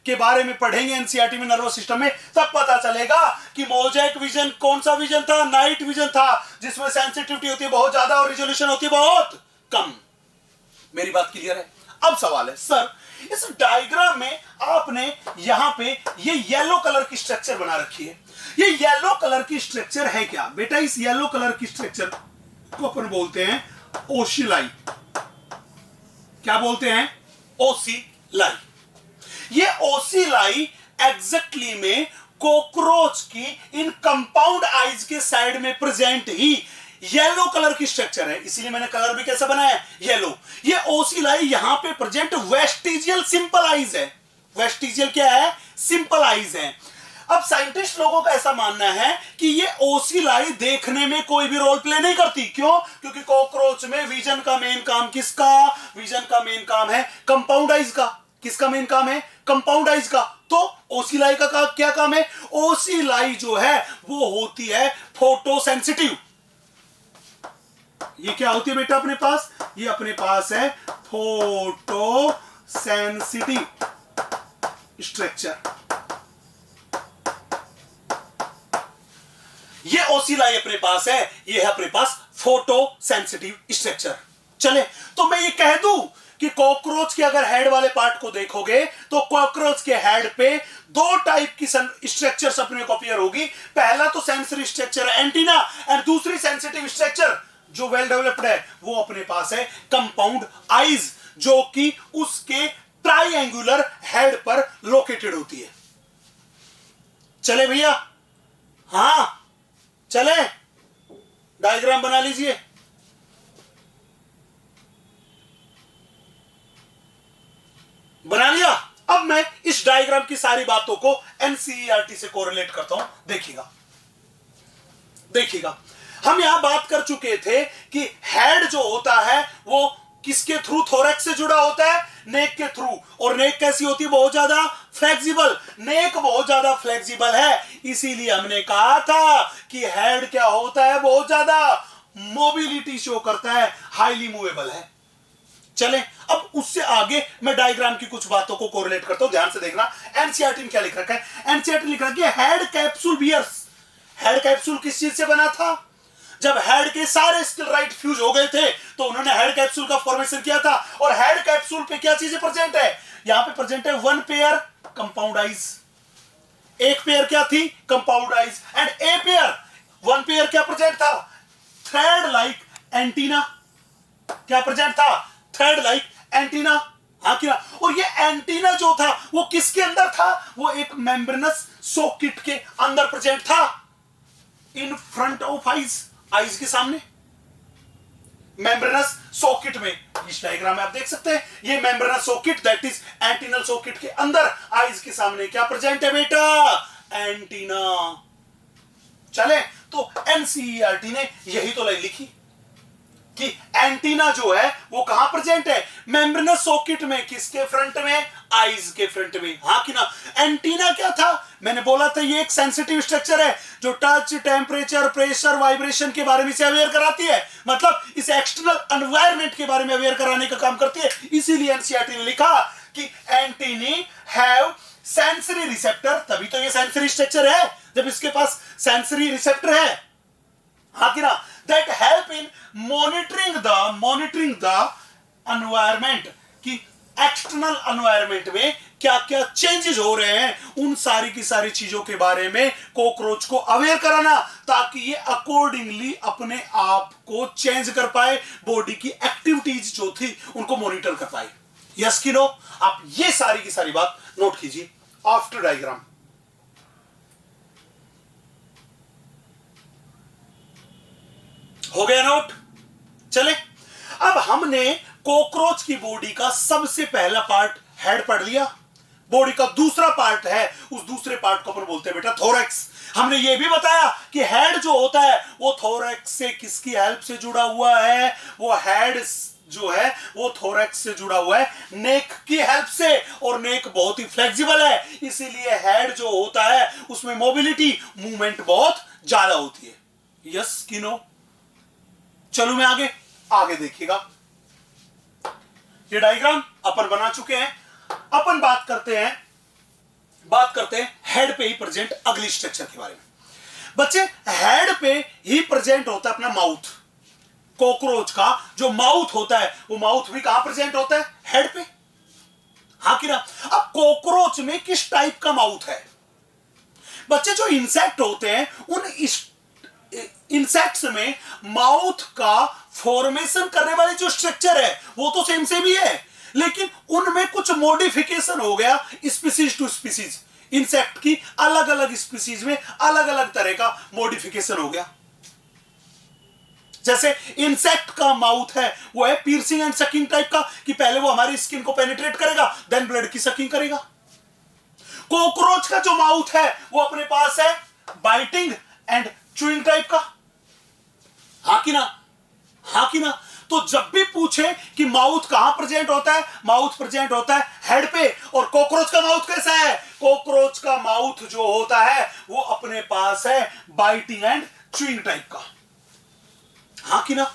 के बारे में पढ़ेंगे एनसीईआरटी में, नर्वस सिस्टम में, तब पता चलेगा कि मोजेक विजन कौन सा विजन था? नाइट विजन था, जिसमें सेंसिटिविटी होती है बहुत ज्यादा और रिजोल्यूशन होती है बहुत कम। मेरी बात क्लियर है? अब सवाल है सर इस डायग्राम में आपने यहां पे ये येलो कलर की स्ट्रक्चर बना रखी है, ये येलो कलर की स्ट्रक्चर है क्या? बेटा इस येलो कलर की स्ट्रक्चर को अपन बोलते हैं ओसिलाई। क्या बोलते हैं? ओसिलाई। ये ओसिलाई एग्जैक्टली में कॉकरोच की इन कंपाउंड आइज के साइड में प्रेजेंट ही येलो कलर की स्ट्रक्चर है, इसीलिए मैंने कलर भी कैसा बनाया है? येलो। ये ओसिलाई यहां पे प्रेजेंट वेस्टिजियल सिंपल आइज है। वेस्टिजियल क्या है? सिंपल आइज है। अब साइंटिस्ट लोगों का ऐसा मानना है कि ये ओसिलाई देखने में कोई भी रोल प्ले नहीं करती। क्यों? क्योंकि कॉकरोच में विजन का मेन काम किसका? विजन का मेन काम है कंपाउंड आइज का। किसका मेन काम है? कंपाउंड आइज का। तो ओसिलाई का क्या काम है? ओसिलाई जो है वो होती है फोटो सेंसिटिव। ये क्या होती है बेटा अपने पास? ये अपने पास है फोटो सेंसिटिव स्ट्रक्चर। ये ओसिलाई अपने पास है, ये है अपने पास फोटो सेंसिटिव स्ट्रक्चर। चले, तो मैं ये कह दूं कि कॉकरोच के अगर हेड वाले पार्ट को देखोगे तो कॉकरोच के हेड पे दो टाइप की स्ट्रक्चर्स अपने को अपीयर होगी। पहला तो सेंसरी स्ट्रक्चर है एंटीना, एंड दूसरी सेंसिटिव स्ट्रक्चर जो वेल डेवलप्ड है वो अपने पास है कंपाउंड आइज, जो कि उसके ट्राइएंगुलर हेड पर लोकेटेड होती है। चले भैया? हां चले, डायग्राम बना लीजिए। बना लिया? अब मैं इस डायग्राम की सारी बातों को एनसीईआरटी से कोरिलेट करता हूं। देखिएगा हम यहां बात कर चुके थे कि हेड जो होता है वो किसके थ्रू? थोरैक्स से जुड़ा होता है, नेक के थ्रू। और नेक कैसी होती है? बहुत ज्यादा फ्लेक्सिबल। नेक बहुत ज्यादा फ्लेक्सिबल है, इसीलिए हमने कहा था कि हेड क्या होता है? बहुत ज्यादा मोबिलिटी शो करता है, हाईली मूवेबल है। चले, अब उससे आगे मैं डायग्राम की कुछ बातों को कोरिलेट करता हूं, ध्यान से देखना। एनसीईआरटी में क्या लिख रखा है? एनसीईआरटी लिख रखा है head capsule bears. Head capsule किस चीज से बना था? जब हेड के सारे स्क्लेराइट फ्यूज हो गए थे तो उन्होंने हेड कैप्सूल का फॉर्मेशन किया था। और हेड कैप्सूल पे क्या चीजें प्रेजेंट है? यहां पे प्रेजेंट है वन पेयर कंपाउंड आइज, एक पेयर क्या थी? Compound eyes. And a pair, one pair क्या प्रेजेंट था? Thread like antenna. क्या प्रेजेंट था? Thread like antenna. हाँ कि ना? और ये एंटीना जो था वो किसके अंदर था? वो एक मेम्ब्रेनस सॉकेट के अंदर प्रेजेंट था, in front of eyes, eyes के सामने, मेम्ब्रेनस सॉकेट में। इस डायग्राम में आप देख सकते हैं, ये membranes socket that is antennal socket के अंदर आईज के सामने क्या प्रेजेंट है बेटा? एंटीना। चले, तो एनसीईआरटी ने यही तो लाइन लिखी कि एंटीना जो है वो कहां प्रेजेंट है? मेम्ब्रेनस सॉकेट में। किसके फ्रंट में? आईज के फ्रंट में। हाँ कि ना? एंटीना क्या था? मैंने बोला था ये एक सेंसिटिव स्ट्रक्चर है जो टच, टेम्परेचर, प्रेशर, वाइब्रेशन के बारे में से अवेयर कराती है, मतलब इस एक्सटर्नल एनवायरनमेंट के बारे में अवेयर कराने का काम करती है। इसीलिए एनसीईआरटी ने लिखा कि एंटीनी हैव सेंसरी रिसेप्टर, तभी तो ये सेंसरी स्ट्रक्चर है जब इसके पास सेंसरी रिसेप्टर है। हाँ कि ना? That help in monitoring the environment, कि एक्सटर्नल एनवायरमेंट में क्या क्या चेंजेस हो रहे हैं, उन सारी की सारी चीजों के बारे में कॉकरोच को अवेयर कराना, ताकि ये अकॉर्डिंगली अपने आप को चेंज कर पाए, बॉडी की एक्टिविटीज जो थी उनको मॉनिटर कर पाए। यस कि नो? आप ये सारी की सारी बात नोट कीजिए। आफ्टर डायग्राम हो गया नोट? चले, अब हमने कॉकरोच की बॉडी का सबसे पहला पार्ट हेड पढ़ लिया। बॉडी का दूसरा पार्ट है, उस दूसरे पार्ट को अपन बोलते हैं बेटा थोरैक्स। हमने ये भी बताया कि हेड जो होता है वो थोरैक्स से किसकी हेल्प से जुड़ा हुआ है? वो हेड जो है वो थोरैक्स से जुड़ा हुआ है नेक की हेल्प से, और नेक बहुत ही फ्लेक्सिबल है, इसीलिए हेड जो होता है उसमें मोबिलिटी, मूवमेंट बहुत ज्यादा होती है। यस कि नो? चलो मैं आगे देखिएगा। ये डायग्राम अपन बना चुके हैं। अपन बात करते हैं हेड पे ही प्रेजेंट अगली स्ट्रक्चर के बारे में। बच्चे, हेड पे ही प्रेजेंट होता है अपना माउथ। कॉकरोच का जो माउथ होता है वो माउथ भी कहां प्रेजेंट होता है? हेड पे। हाँ कि ना? अब कॉकरोच में किस टाइप का माउथ है? बच्चे, जो इंसेक्ट होते हैं उन इंसेक्ट्स में माउथ का फॉर्मेशन करने वाली जो स्ट्रक्चर है वो तो सेम ही है, लेकिन उनमें कुछ मॉडिफिकेशन हो गया स्पीसीज टू स्पीसीज। इंसेक्ट की अलग अलग स्पीसीज में अलग अलग तरह का मॉडिफिकेशन हो गया। जैसे इंसेक्ट का माउथ है वो है पियर्सिंग एंड सकिंग टाइप का, कि पहले वो हमारी स्किन को पेनिट्रेट करेगा, देन ब्लड की सकिंग करेगा। कॉकरोच का जो माउथ है वो अपने पास है बाइटिंग एंड च्यूइंग टाइप का। हाँ कि ना? हाँ कि ना? तो जब भी पूछे कि माउथ कहां प्रेजेंट होता है, माउथ प्रेजेंट होता है हेड पे। और कॉकरोच का माउथ कैसा है? कॉकरोच का माउथ जो होता है वो अपने पास है बाइटिंग एंड च्यूइंग टाइप का। हाँ कि ना?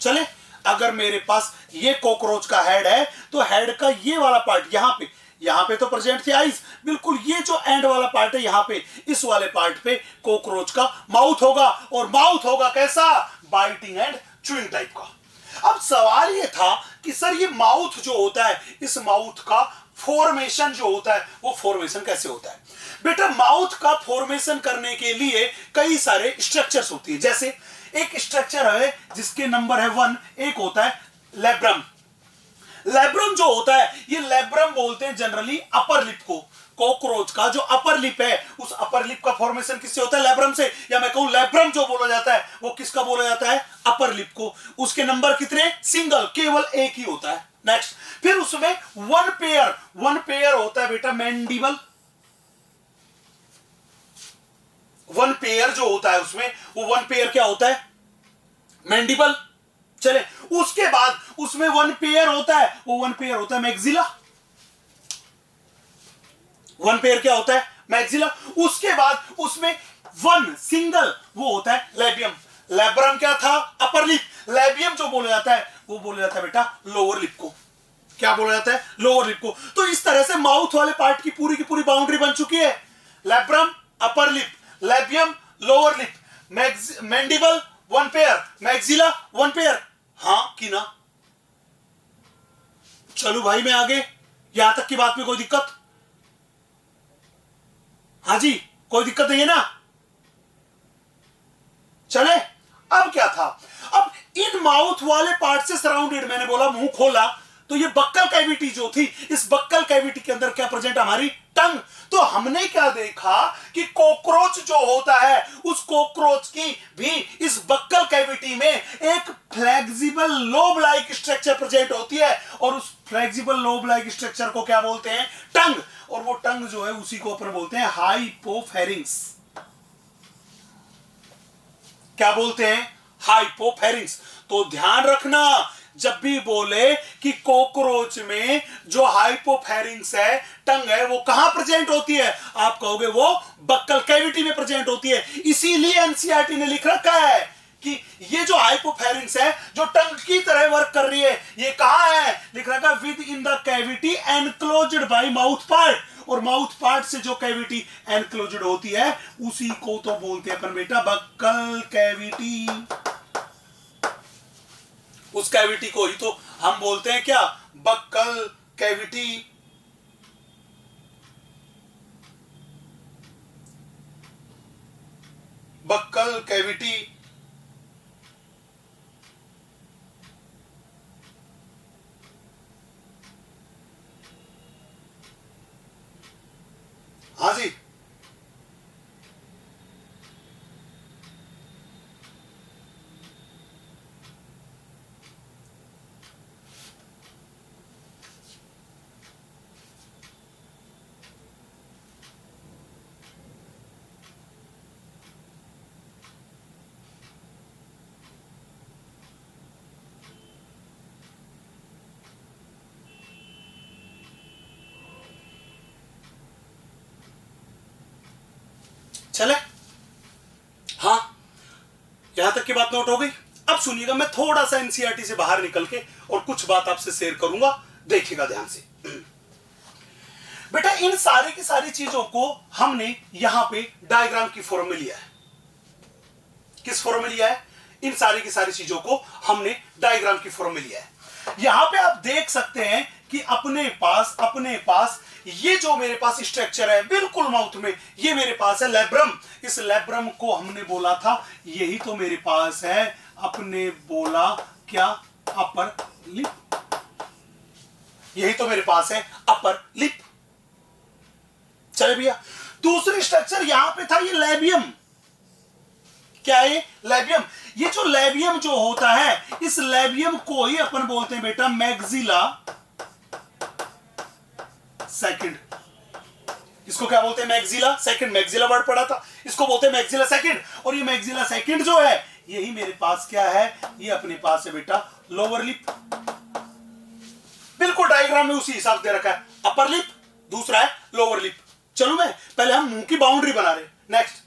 चले, अगर मेरे पास ये कॉकरोच का हेड है तो हेड का ये वाला पार्ट यहां पे तो प्रेजेंट थी आईज, बिल्कुल ये जो एंड वाला पार्ट है यहां पे, इस वाले पार्ट पे कॉकरोच का माउथ होगा। और माउथ होगा कैसा? बाइटिंग एंड च्यूइंग टाइप का। अब सवाल ये था कि सर ये माउथ जो होता है, इस माउथ का फॉर्मेशन जो होता है वो फॉर्मेशन कैसे होता है? बेटा, माउथ का फॉर्मेशन करने के लिए कई सारे स्ट्रक्चर्स होती है। जैसे एक स्ट्रक्चर है जिसके नंबर है 1, एक होता है लेब्रम। लेब्रम जो होता है, ये लेब्रम बोलते हैं जनरली अपर लिप को। कॉकरोच का जो अपर लिप है उस अपर लिप का फॉर्मेशन किससे होता है? लेब्रम से। या मैं कहूं लेब्रम जो बोला जाता है वो किसका बोला जाता है? अपर लिप को। उसके नंबर कितने? सिंगल, केवल एक ही होता है। नेक्स्ट, फिर उसमें वन पेयर होता है बेटा मैंडिबल। वन पेयर जो होता है उसमें, वो वन पेयर क्या होता है? मैंडिबल। चले, उसके बाद उसमें वन पेयर होता है, वो वन पेयर होता है मैक्सिला। वन पेयर क्या होता है? मैक्सिला। उसके बाद उसमें वन सिंगल वो होता है लेबियम। लेब्रम क्या था? Upper lip. लेबियम जो बोला जाता है वो बोला जाता है बेटा लोअर लिप को। क्या बोला जाता है? लोअर लिप को। तो इस तरह से माउथ वाले पार्ट की पूरी बाउंड्री बन चुकी है। Labrum, upper lip, labium, lower lip, mandible one pair, maxilla one pair. हाँ कि ना? चलो भाई मैं आगे, यहां तक की बात में कोई दिक्कत? हाँ जी, कोई दिक्कत नहीं है ना? चले, अब क्या था? अब इन माउथ वाले पार्ट से सराउंडेड, मैंने बोला मुंह खोला तो ये बक्कल कैविटी जो थी, इस बक्कल कैविटी के अंदर क्या प्रेजेंट? हमारी टंग। तो हमने क्या देखा कि कॉकरोच जो होता है, उस कॉकरोच की भी इस बक्कल कैविटी में एक flexible lobe like structure present होती है, और उस फ्लेक्सिबल लोब लाइक स्ट्रक्चर को क्या बोलते हैं? टंग। और वो टंग जो है उसी को अपन बोलते हैं हाइपोफेरिंक्स। क्या बोलते हैं? हाइपोफेरिंक्स। तो ध्यान रखना, जब भी बोले कि कॉकरोच में जो हाइपोफेरिंक्स है, टंग है, वो कहां प्रेजेंट होती है? आप कहोगे वो बक्कल कैविटी में प्रेजेंट होती है। इसीलिए एनसीईआरटी ने लिख रखा है कि ये जो हाइपोफेरिंक्स है, जो टंग की तरह वर्क कर रही है, ये कहां है? लिख रखा है with in the cavity enclosed bye mouth part. और माउथ पार्ट से जो कैविटी एनक्लोज्ड होती है, उसी को तो बोलते हैं अपन बेटा बक्कल कैविटी। उस कैविटी को ही तो हम बोलते हैं क्या? Buccal cavity. Buccal cavity. हाँ जी, चले। हाँ, यहां तक की बात नोट हो गई। अब सुनिएगा, मैं थोड़ा सा एनसीईआरटी से बाहर निकल के और कुछ बात आपसे शेयर करूंगा, देखिएगा ध्यान से। बेटा, इन सारी की सारी चीजों को हमने यहां पे डायग्राम की फॉर्म में लिया है। किस फॉर्म में लिया है? इन सारी की सारी चीजों को हमने डायग्राम की फॉर्म में लिया है। यहां पे आप देख सकते हैं कि अपने पास ये जो मेरे पास स्ट्रक्चर है बिल्कुल माउथ में, ये मेरे पास है लैब्रम। इस लैब्रम को हमने बोला था, यही तो मेरे पास है, अपने बोला क्या? Upper lip. यही तो मेरे पास है, अपर लिप। चले भैया, दूसरी स्ट्रक्चर यहां पे था, ये लैबियम। क्या है? लैबियम। ये जो लैबियम जो होता है, इस लैबियम को ही अपन बोलते हैं बेटा मैक्सिला सेकंड। इसको क्या बोलते हैं? Maxilla second. मैक्सिला वर्ड पढ़ा था, इसको बोलते हैं मैक्सिला सेकंड। और ये मैक्सिला सेकंड जो है, यही मेरे पास क्या है? ये अपने पास है बेटा लोअर लिप। बिल्कुल डायग्राम में उसी हिसाब दे रखा है, अपर लिप, दूसरा है लोअर लिप। चलो, मैं पहले हम मुंह की बाउंड्री बना रहे। नेक्स्ट,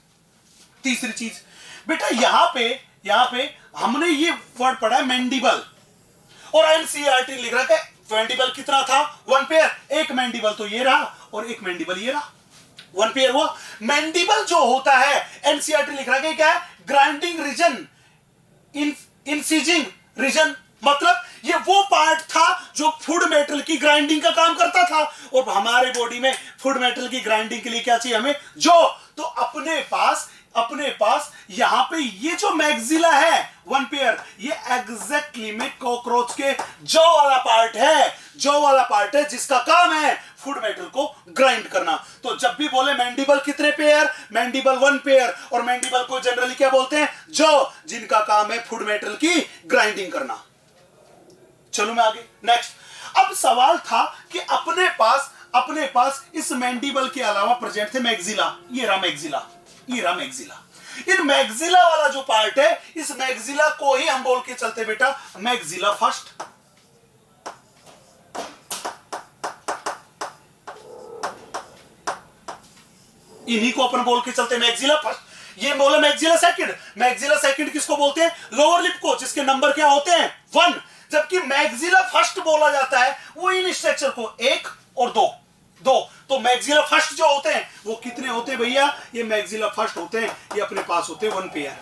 तीसरी चीज बेटा, यहां पे हमने ये वर्ड पढ़ा है मैंडिबल, और एनसीईआरटी लिख रखा है मैंडिबल कितना था? 1 पेयर। एक मैंडिबल तो ये रहा और एक मैंडिबल ये रहा, 1 पेयर हुआ। मैंडिबल जो होता है, एनसीईआरटी लिख रहा है क्या है? Grinding region, incising region. मतलब ये वो पार्ट था जो फूड मेटल की ग्राइंडिंग का काम करता था, और हमारे बॉडी में फूड मेटल की ग्राइंडिंग के लिए क्या चाहिए हमें? जॉ। तो अपने पास यहां पे ये जो मैक्सिला है 1 पेयर, ये एग्जैक्टली में कॉकरोच के जॉ वाला पार्ट है, जिसका काम है फूड मेटल को ग्राइंड करना। तो जब भी बोले मैंडिबल कितने पेयर? Mandible 1 pair. और मैंडिबल को जनरली क्या बोलते हैं? जॉ, जिनका काम है फूड मेटल की ग्राइंडिंग करना। चलो मैं आगे। नेक्स्ट, अब सवाल था कि अपने पास इस मैंडिबल के अलावा प्रेजेंट थे मैक्सिला। ये रहा मैक्सिला। इन मैक्सिला वाला जो पार्ट है, इस मैक्सिला को ही हम बोल के चलते बेटा मैक्सिला फर्स्ट। इन्हीं को अपन बोल के चलते मैक्सिला फर्स्ट। ये बोला मैक्सिला सेकंड किसको बोलते हैं? लोअर लिप को, जिसके नंबर क्या होते हैं? 1। जबकि मैक्सिला फर्स्ट बोला जाता है वो इन स्ट्रक्चर को 1 और 2। तो मैक्सिला फर्स्ट जो होते हैं वो कितने होते हैं भैया? ये मैक्सिला फर्स्ट होते हैं, ये अपने पास होते हैं 1 पेयर।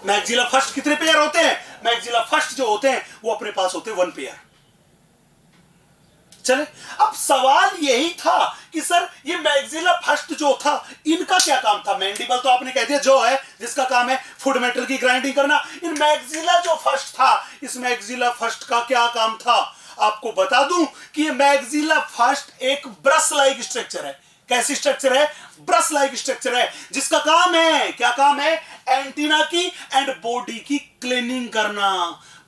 मैक्सिला फर्स्ट कितने पेयर होते हैं? मैक्सिला फर्स्ट जो होते हैं वो अपने पास होते हैं 1 पेयर। चले, अब सवाल यही था कि सर ये मैग्जिला फर्स्ट जो था इनका क्या काम था? मैंडिबल तो आपने कह दिया जो है जिसका काम है फूड मेटल की ग्राइंडिंग करना। इन मैग्जिला जो फर्स्ट था, इस मैग्जिला फर्स्ट का क्या काम था? आपको बता दूं कि ये मैग्जिला फर्स्ट एक ब्रश लाइक स्ट्रक्चर है। कैसी स्ट्रक्चर है? ब्रश लाइक स्ट्रक्चर है, जिसका काम है, क्या काम है? एंटीना की एंड बॉडी की क्लीनिंग करना।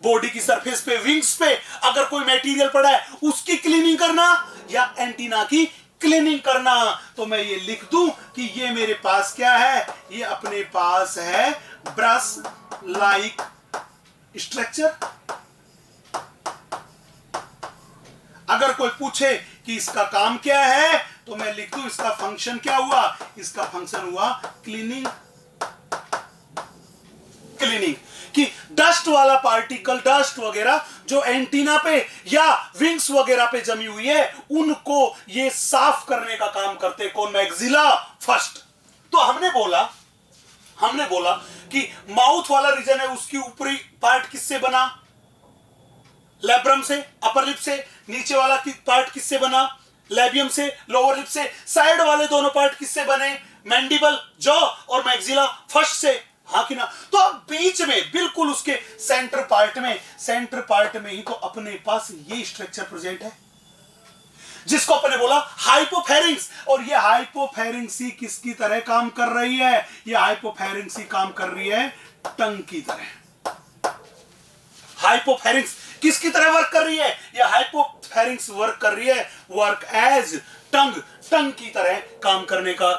बॉडी की सरफेस पे, विंग्स पे अगर कोई मटेरियल पड़ा है उसकी क्लीनिंग करना या एंटीना की क्लीनिंग करना। तो मैं ये लिख दूं कि ये मेरे पास क्या है? ये अपने पास है ब्रश लाइक स्ट्रक्चर। अगर कोई पूछे कि इसका काम क्या है तो मैं लिख दूं इसका फंक्शन क्या हुआ? इसका फंक्शन हुआ क्लीनिंग। क्लीनिंग कि डस्ट वाला पार्टिकल, डस्ट वगैरह जो एंटीना पे या विंग्स वगैरह पे जमी हुई है उनको ये साफ करने का काम करते कौन? Maxilla first. तो हमने बोला कि माउथ वाला रीजन है, उसकी ऊपरी पार्ट किससे बना? लैब्रम से, अपर लिप से। नीचे वाला पार्ट किससे बना? लैबियम से, लोअर लिप से। साइड वाले दोनों पार्ट किससे बने? मैंडिबल, जॉ और मैग्जिला फर्स्ट से। हाँ कि ना? तो अब बीच में बिल्कुल उसके सेंटर पार्ट में ही तो अपने पास ये स्ट्रक्चर प्रेजेंट है जिसको अपने बोला हाइपोफेरिंक्स। और ये हाइपोफेरिंक्स किसकी तरह काम कर रही है? ये हाइपोफेरिंक्स काम कर रही है टंग की तरह। हाइपोफेरिंक्स किसकी तरह वर्क कर रही है? ये हाइपोफेरिंक्स वर्क कर रही है, वर्क एज टंग की तरह काम करने का,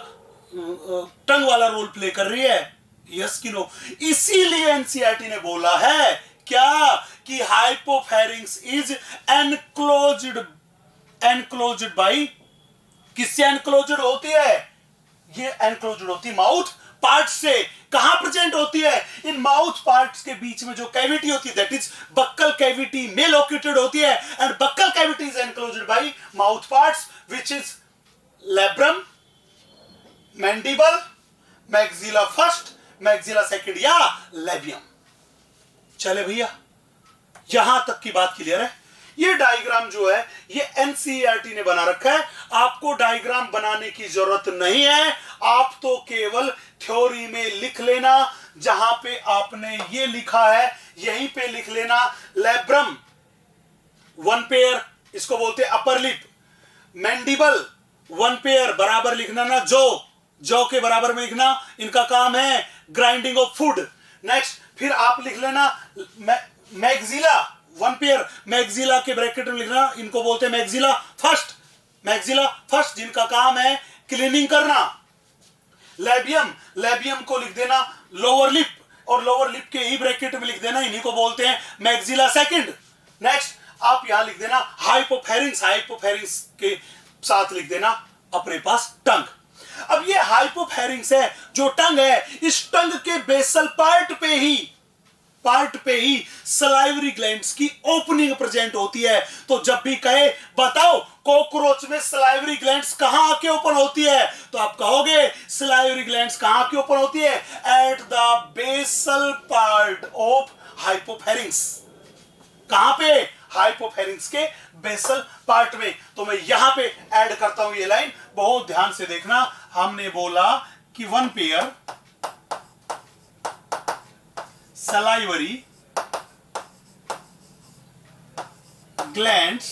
टंग वाला रोल प्ले कर रही है। यस कि नो? इसीलिए एनसीईआरटी ने बोला है क्या कि हाइपोफेरिंक्स इज एनक्लोज्ड बाय, किससे एनक्लोज्ड होती है? ये एनक्लोज्ड होती है माउथ पार्ट से। कहां प्रेजेंट होती है? इन माउथ पार्ट्स के बीच में जो कैविटी होती है दैट इज बक्कल कैविटी में लोकेटेड होती है। And buccal cavity is enclosed bye mouth parts which is labrum, mandible, maxilla first, maxilla second या लैबियम। चले भैया, यहां तक की बात क्लियर है। ये डायग्राम जो है ये एनसीईआरटी ने बना रखा है, आपको डायग्राम बनाने की जरूरत नहीं है। आप तो केवल थ्योरी में लिख लेना, जहां पे आपने ये लिखा है यहीं पे लिख लेना। लैब्रम 1 पेयर, इसको बोलते हैं अपर लिप। मैंडिबल 1 पेयर, बराबर लिखना ना, जॉ के बराबर में लिखना। इनका काम है ग्राइंडिंग ऑफ फूड। नेक्स्ट फिर आप लिख लेना मैग्जिला 1 पेयर, मैग्जिला के ब्रैकेट में लिखना, इनको बोलते हैं मैग्जिला फर्स्ट जिनका काम है क्लीनिंग करना। लैबियम को लिख देना लोअर लिप, और लोअर लिप के ही ब्रैकेट में लिख देना, इन्हीं को बोलते हैं मैग्जिला सेकंड। नेक्स्ट आप यहां लिख देना हाइपोफेरिंक्स के साथ लिख देना अपने पास टंग। अब ये हाइपोफेरिंक्स है जो टंग है, इस टंग के बेसल पार्ट पे ही सलाइवरी ग्लैंड्स की ओपनिंग प्रेजेंट होती है। तो जब भी कहे बताओ कॉकरोच में सलाइवरी ग्लैंड्स कहां आके ओपन होती है, तो आप कहोगे सलाइवरी ग्लैंड्स कहां आके ओपन होती है? At the basal part of hypopharynx. कहां पे? हाइपोफेरिंक्स के बेसल पार्ट में। तो मैं यहां पे ऐड करता हूं ये लाइन, बहुत ध्यान से देखना। हमने बोला कि 1 pair salivary glands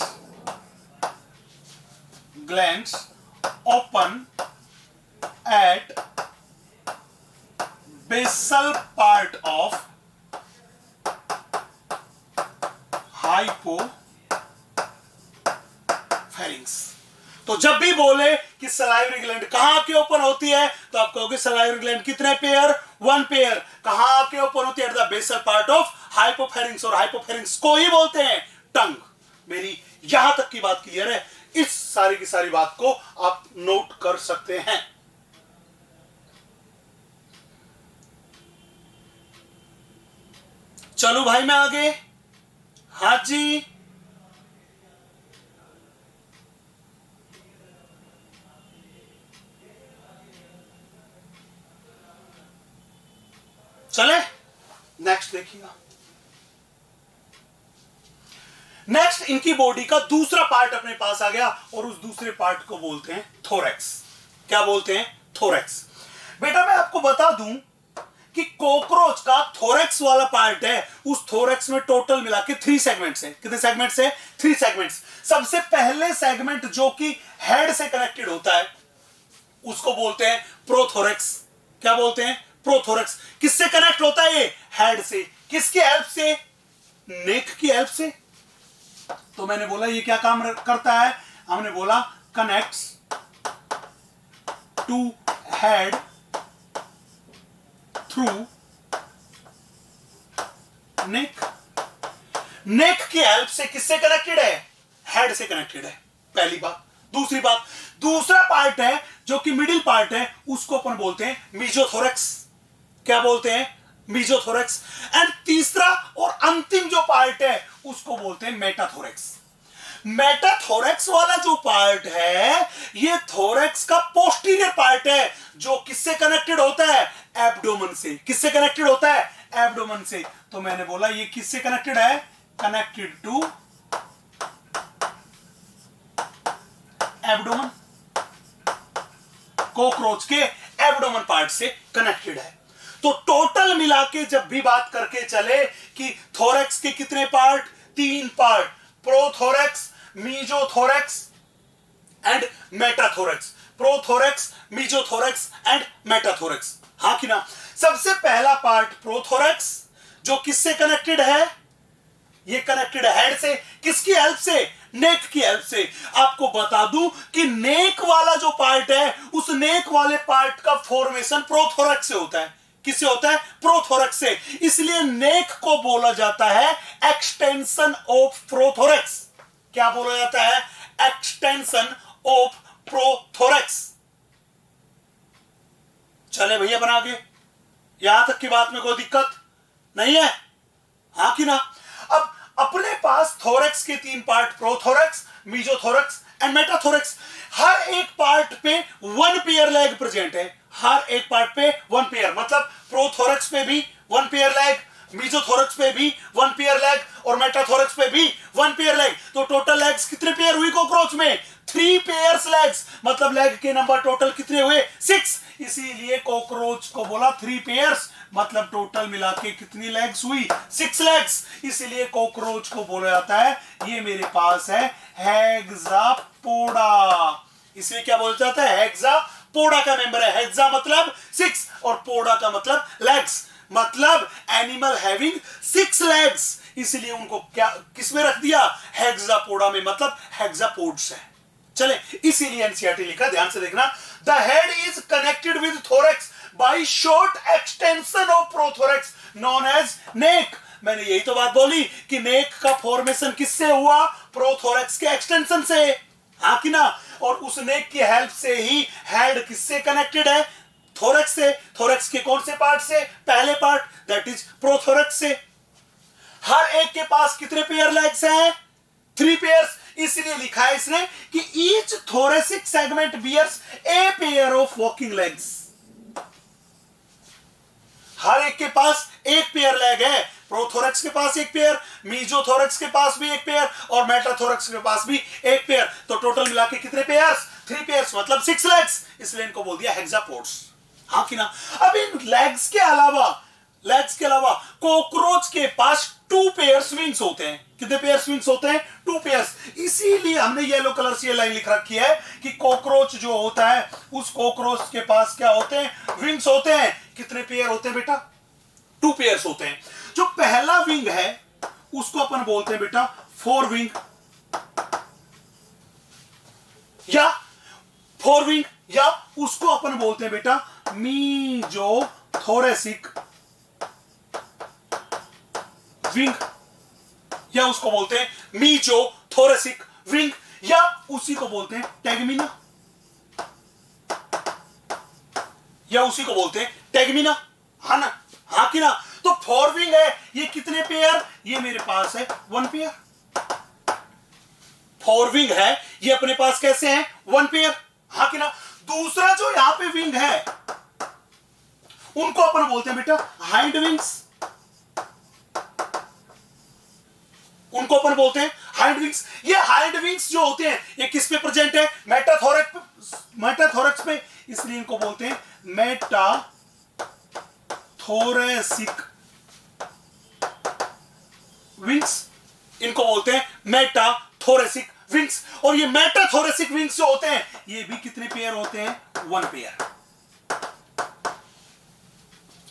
open at basal part of hypopharynx। तो जब भी बोले कि सलाइवरी ग्लैंड कहां के ओपन होती है, तो आप कहोगे सलाइवरी ग्लैंड कितने पेयर? 1 पेयर। कहां के ओपन होती है? At the basal part of hypopharynx, और हाइपोफेरिंक्स को ही बोलते हैं टंग। मेरी यहां तक की बात क्लियर है? इस सारी की सारी बात को आप नोट कर सकते हैं। चलो भाई मैं आगे। हाँ जी, चले नेक्स्ट देखिएगा। नेक्स्ट इनकी बॉडी का दूसरा पार्ट अपने पास आ गया और उस दूसरे पार्ट को बोलते हैं थोरैक्स। क्या बोलते हैं? थोरैक्स। बेटा मैं आपको बता दूं कि कॉकरोच का थोरैक्स वाला पार्ट है, उस थोरैक्स में टोटल मिला के 3 सेगमेंट्स हैं। कितने सेगमेंट्स हैं? 3 सेगमेंट्स। सबसे पहले सेगमेंट जो कि हेड से कनेक्टेड होता है उसको बोलते हैं प्रोथोरैक्स। क्या बोलते हैं? प्रोथोरैक्स। किससे कनेक्ट होता है ये? हेड से। किसकी हेल्प से? नेक की हेल्प से। तो मैंने बोला ये क्या काम करता है? हमने बोला कनेक्ट्स टू हेड थ्रू नेक। नेक की हेल्प से किससे कनेक्टेड है? हेड से कनेक्टेड है। पहली बात। दूसरी बात, दूसरा पार्ट है जो कि मिडिल पार्ट है उसको अपन बोलते हैं मीजोथोरैक्स। क्या बोलते हैं? मीजोथोरैक्स। एंड तीसरा और अंतिम जो पार्ट है उसको बोलते हैं मेटाथोरैक्स। मेटाथोरैक्स वाला जो पार्ट है ये थोरैक्स का पोस्टीरियर पार्ट है जो किससे कनेक्टेड होता है? एब्डोमेन से। किससे कनेक्टेड होता है? एब्डोमेन से। तो मैंने बोला ये किससे कनेक्टेड है? Connected to abdomen. कॉकरोच के एब्डोमेन पार्ट से कनेक्टेड है। तो टोटल मिला के जब भी बात करके चले कि थोरैक्स के कितने part? 3 part. Prothorax, mesothorax and metathorax. Prothorax, mesothorax and metathorax. हाँ कि ना? सबसे पहला पार्ट प्रोथोरैक्स जो किससे कनेक्टेड है? ये कनेक्टेड है हेड से। किसकी हेल्प से? नेक की हेल्प से। आपको बता दूं कि नेक वाला जो पार्ट है उस नेक वाले पार्ट का फॉर्मेशन प्रोथोरैक्स से होता है। किससे होता है? प्रोथोरैक्स से। इसलिए नेक को बोला जाता है एक्सटेंशन ऑफ प्रोथोरैक्स। क्या बोला जाता है? Extension of prothorax. चले भैया बना के, यहां तक की बात में कोई दिक्कत नहीं है? हाँ कि ना? अब अपने पास थोरैक्स के 3 part, prothorax, mesothorax and metathorax. हर एक पार्ट पे 1 पेयर लेग प्रेजेंट है। हर एक पार्ट पे 1 पेयर, मतलब प्रोथोरैक्स पे भी 1 पेयर लेग, मीजोथोरैक्स पे भी 1 पेयर लेग और मेटाथोरैक्स पे भी 1 पेयर लेग। तो टोटल लेग्स कितने पेयर हुई कॉकरोच में? 3 पेयर्स लेग्स। मतलब लेग के नंबर टोटल कितने हुए? 6। इसीलिए कॉकरोच को बोला 3 पेयर्स। मतलब टोटल मिला के कितनी लेग्स हुई? 6 लेग्स। इसलिए कॉकरोच को बोला जाता है ये मेरे पास है हेक्सापोडा। इसलिए क्या बोला जाता है? हेक्सापोडा का मेंबर है। हेक्सा मतलब 6 और पोडा का मतलब लेग्स, मतलब एनिमल हैविंग 6 लेग्स। इसलिए उनको क्या किस में रख दिया? हेक्सापोडा में, मतलब हेक्सापोड्स है। चले, इसीलिए एनसीईआरटी लिखा, ध्यान से देखना। The head is connected with thorax by short extension of prothorax known as neck. मैंने यही तो बात बोली कि नेक का फॉर्मेशन किससे हुआ? प्रोथोरैक्स के एक्सटेंशन से। हाँ कि ना? और उस नेक की हेल्प से ही हेड किससे कनेक्टेड है? थोरैक्स से। थोरैक्स के कौन से पार्ट से? पहले पार्ट, दैट इज प्रोथोरैक्स से। हर एक के पास कितने पेयर लेग्स हैं? 3 पेयर्स। इसलिए लिखा है इसने कि each thoracic segment bears a pair of walking legs. हर एक के पास एक पेयर लेग है। प्रोथोरैक्स के पास एक पेयर, मीजोथोरैक्स के पास भी एक पेयर और मेटाथोरैक्स के पास भी एक पेयर। तो टोटल मिला के कितने पेयर्स? 3 पेयर्स, मतलब 6 लेग्स। इसलिए इनको बोल दिया हेक्सापोड्स। हाँ कि ना? अब इन लेग्स के अलावा कॉकरोच के पास 2 पेयर्स विंग्स होते हैं। कितने पेयर्स विंग्स होते हैं? 2 पेयर्स। इसीलिए हमने येलो कलर से ये लाइन लिख रखी है कि कॉकरोच जो होता है उस कॉकरोच के पास क्या होते हैं? विंग्स होते हैं। कितने पेयर होते हैं बेटा? 2 पेयर्स होते हैं। जो पहला विंग है उसको अपन बोलते हैं बेटा फोर विंग या उसको अपन बोलते हैं बेटा मीजोथोरेसिक विंग, या उसको बोलते हैं मीजोथोरेसिक विंग, या उसी को बोलते हैं टेगमिना, या उसी को बोलते हैं टेगमिना। हाँ ना? हाँ कि ना? तो 4 विंग है। ये कितने पेयर? ये मेरे पास है 1 पेयर। 4 विंग है, ये अपने पास कैसे है? 1 पेयर। हाँ कि ना? दूसरा जो यहां पे विंग है उनको अपन बोलते हैं बेटा हाइंड विंग्स। उनको अपन बोलते हैं हाइंड विंग्स। ये हाइंड विंग्स जो होते हैं ये किस पे प्रेजेंट है? मेटाथोरैक्स पे, इसलिए इनको बोलते हैं मेटाथोरेसिक विंग्स। इनको बोलते हैं मेटाथोरेसिक विंग्स। और ये मेटाथोरेसिक विंग्स जो होते हैं ये भी कितने पेयर होते हैं? 1 पेयर।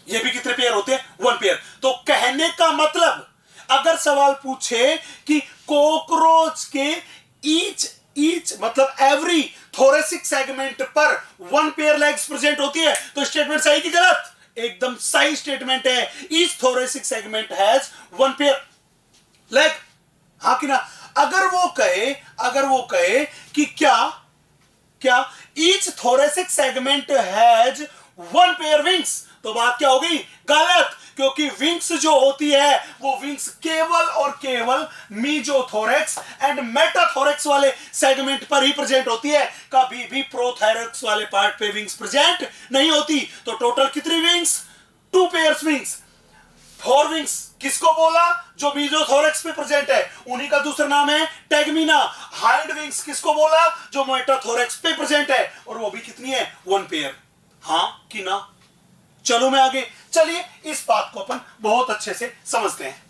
ये भी कितने पेयर होते हैं? 1 पेयर। तो कहने का मतलब अगर सवाल पूछे कि कॉकरोच के ईच मतलब एवरी थोरेसिक सेगमेंट पर 1 पेयर लेग्स प्रेजेंट होती है, तो स्टेटमेंट सही कि गलत? एकदम सही स्टेटमेंट है। Each thoracic segment has 1 pair leg. हाँ कि ना? अगर वो कहे कि क्या each thoracic segment has 1 pair wings, तो बात क्या होगी? गलत। क्योंकि विंग्स जो होती है वो विंग्स केवल और केवल मीजोथोरैक्स एंड मेटाथोरैक्स वाले सेगमेंट पर ही प्रेजेंट होती है। कभी भी प्रोथोरैक्स वाले पार्ट पे विंग्स प्रेजेंट नहीं होती। तो टोटल कितनी विंग्स? 2 pairs wings. 4 विंग्स किसको बोला? जो मीजोथोरैक्स पे प्रेजेंट है, उन्हीं का दूसरा नाम है टैगमिना। हाइंड विंग्स किसको बोला? जो मेटाथोरैक्स पे प्रेजेंट है, और वो भी कितनी है? 1 पेयर। हाँ कि ना? चलो मैं आगे। चलिए इस बात को अपन बहुत अच्छे से समझते हैं,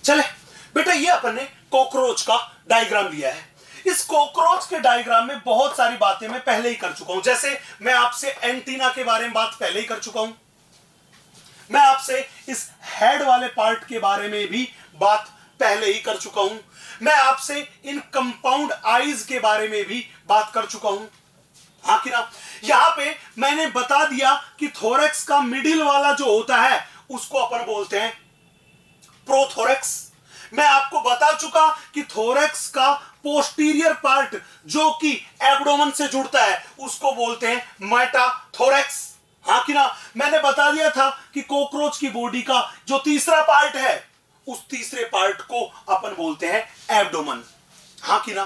चले बेटा, ये अपन ने कॉकरोच का डायग्राम लिया है। इस कॉकरोच के डायग्राम में बहुत सारी बातें मैं पहले ही कर चुका हूं। जैसे मैं आपसे एंटीना के बारे में बात पहले ही कर चुका हूं, मैं आपसे इस हेड वाले पार्ट के बारे में भी बात पहले ही कर चुका हूं, मैं आपसे इन कंपाउंड आईज के बारे में भी बात कर चुका हूं। हाँ कि ना? यहां पे मैंने बता दिया कि थोरैक्स का मिडिल वाला जो होता है उसको अपन बोलते हैं प्रोथोरैक्स। मैं आपको बता चुका कि थोरैक्स का पोस्टीरियर पार्ट जो कि एब्डोमेन से जुड़ता है उसको बोलते हैं मेटाथोरैक्स। हाँ कि ना? मैंने बता दिया था कि कॉकरोच की बॉडी का जो तीसरा पार्ट है उस तीसरे पार्ट को अपन बोलते हैं एब्डोमेन। हाँ कि ना?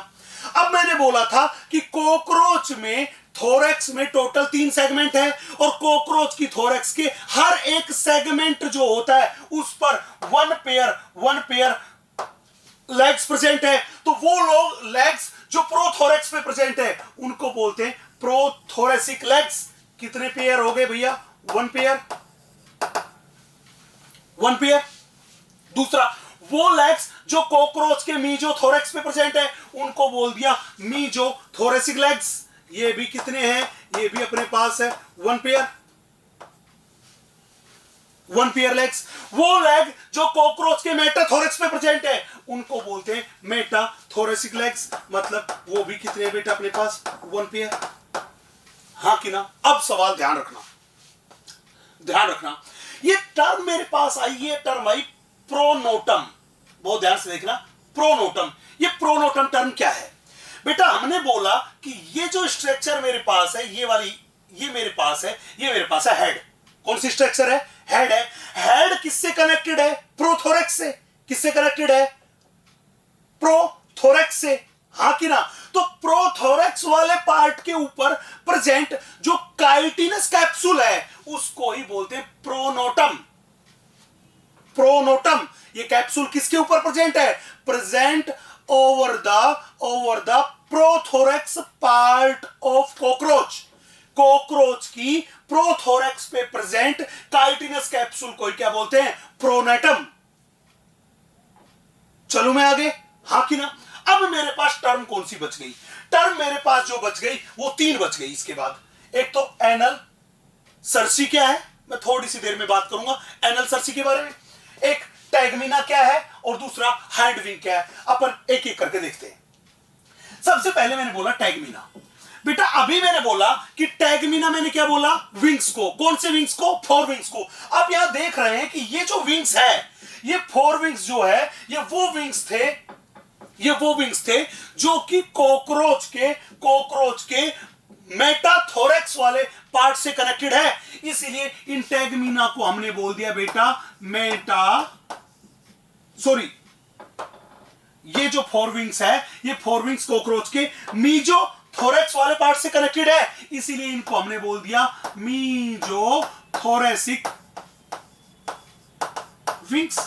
अब मैंने बोला था कि कॉकरोच में थोरैक्स में टोटल 3 सेगमेंट है, और कॉकरोच की थोरैक्स के हर एक सेगमेंट जो होता है उस पर 1 पेयर लेग्स प्रेजेंट है। तो वो लोग लेग्स जो प्रोथोरैक्स पे प्रेजेंट है उनको बोलते हैं प्रोथोरेसिक लेग्स। कितने पेयर हो गए भैया? 1 पेयर। दूसरा, वो लेग्स जो कॉकरोच के मीजोथोरैक्स पे प्रेजेंट है उनको बोल दिया मीजोथोरेसिक लेग्स। ये भी कितने हैं? ये भी अपने पास है 1 पेयर लेग्स। वो लेग जो कॉकरोच के मेटाथोरैक्स पे प्रेजेंट है उनको बोलते हैं मेटाथोरेसिक लेग्स। मतलब वो भी कितने बेटा अपने पास? 1 पेयर। हाँ कि ना? अब सवाल ध्यान रखना, ये टर्म मेरे पास आई, ये टर्म आई प्रोनोटम। बहुत ध्यान से देखना, प्रोनोटम। ये प्रोनोटम टर्म क्या है बेटा? हमने बोला कि ये जो स्ट्रक्चर मेरे पास है, ये मेरे पास है हेड। कौन सी स्ट्रक्चर है? हेड है। हेड किससे कनेक्टेड है? प्रोथोरैक्स से। किससे कनेक्टेड है? प्रोथोरैक्स से। हाँ कि ना? तो प्रोथोरैक्स वाले पार्ट के ऊपर प्रेजेंट जो काइटिनस कैप्सूल है उसको ही बोलते हैं प्रोनोटम। ये कैप्सूल किसके ऊपर प्रेजेंट है? Present over the prothorax part of cockroach की प्रोथोरैक्स पे प्रेजेंट काइटिनस कैप्सूल को क्या बोलते हैं? प्रोनेटम। चलो मैं आगे। हाँ कि ना? अब मेरे पास टर्म कौन सी बच गई? टर्म मेरे पास जो बच गई वो 3 बच गई इसके बाद। एक तो एनल सर्सी क्या है, मैं थोड़ी सी देर में बात करूंगा एनल सर्सी के बारे में। एक टैगमिना क्या है, और दूसरा हाइंड विंग क्या है। अपन एक एक करके देखते हैं। सबसे पहले मैंने बोला टैगमिना। बेटा अभी मैंने बोला कि टैगमिना, मैंने क्या बोला? विंग्स को। कौन से विंग्स को? 4 विंग्स को। अब यहां देख रहे हैं कि ये जो विंग्स है, ये 4 विंग्स जो है, ये वो विंग्स थे जो कि कॉकरोच के मेटाथोरैक्स वाले पार्ट से कनेक्टेड है। इसलिए इन टैगमिना को हमने बोल दिया बेटा ये जो फोर विंग्स है, ये फोर विंग्स कॉकरोच के मीजो थोरेक्स वाले पार्ट से कनेक्टेड है, इसीलिए इनको हमने बोल दिया मीजो थोरेसिक विंग्स।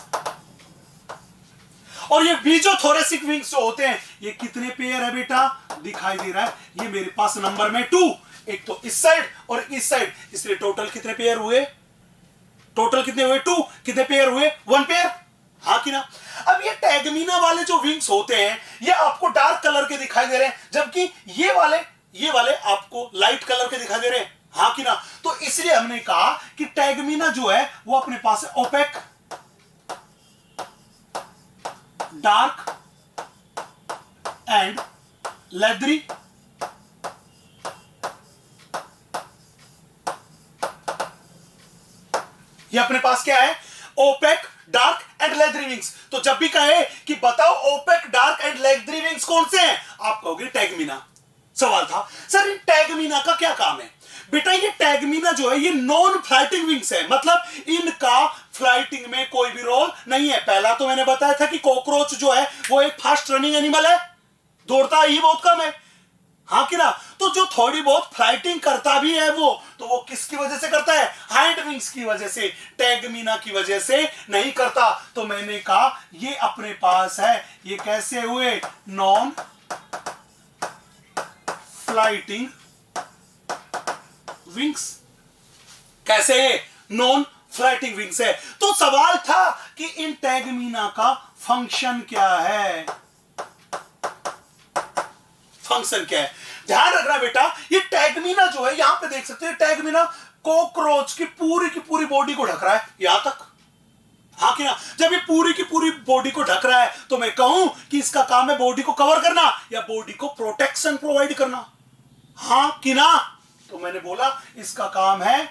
और ये मीजो थोरेसिक विंग्स जो होते हैं, ये कितने पेयर है बेटा, दिखाई दे रहा है, ये मेरे पास नंबर में 2, एक तो इस साइड और इस साइड, इसलिए टोटल कितने पेयर हुए, टोटल कितने हुए 2, कितने पेयर हुए 1 पेयर, हाँ कि ना। अब ये टैगमीना वाले जो विंग्स होते हैं, ये आपको डार्क कलर के दिखाई दे रहे हैं, जबकि ये वाले आपको लाइट कलर के दिखाई दे रहे हैं, हाँ कि ना। तो इसलिए हमने कहा कि टैगमीना जो है वो अपने पास है ओपेक, डार्क एंड लेदरी। ये अपने पास क्या है, opaque, dark and leathery wings. तो जब भी कहे कि बताओ opaque, dark and leathery wings कौन से हैं, आप कहोगे टैगमीना। सवाल था सर टैगमीना का क्या काम है, बेटा ये टैगमीना जो है ये नॉन फ्लाइटिंग विंग्स है, मतलब इनका फ्लाइटिंग में कोई भी रोल नहीं है। पहला तो मैंने बताया था कि कॉकरोच जो है वो एक फास्ट रनिंग एनिमल है, दौड़ता ही बहुत कम है, हाँ कि ना। तो जो थोड़ी बहुत फ्लाइटिंग करता भी है वो, तो वो किसकी वजह से करता है, हाइंड विंग्स की वजह से, टैगमीना की वजह से नहीं करता। तो मैंने कहा ये अपने पास है, ये कैसे हुए, नॉन फ्लाइटिंग विंग्स। कैसे, नॉन फ्लाइटिंग विंग्स है। तो सवाल था कि इन टैगमीना का फंक्शन क्या है, फंक्शन क्या है, ध्यान रखना बेटा। ये टैगमीना जो है, यहां पे देख सकते हैं, टैगमीना कॉकरोच की पूरी बॉडी को ढक रहा है यहां तक, हाँ कि ना। जब ये पूरी की पूरी बॉडी को ढक रहा है, तो मैं कहूं कि इसका काम है बॉडी को कवर करना या बॉडी को प्रोटेक्शन प्रोवाइड करना, हाँ कि ना। तो मैंने बोला इसका काम है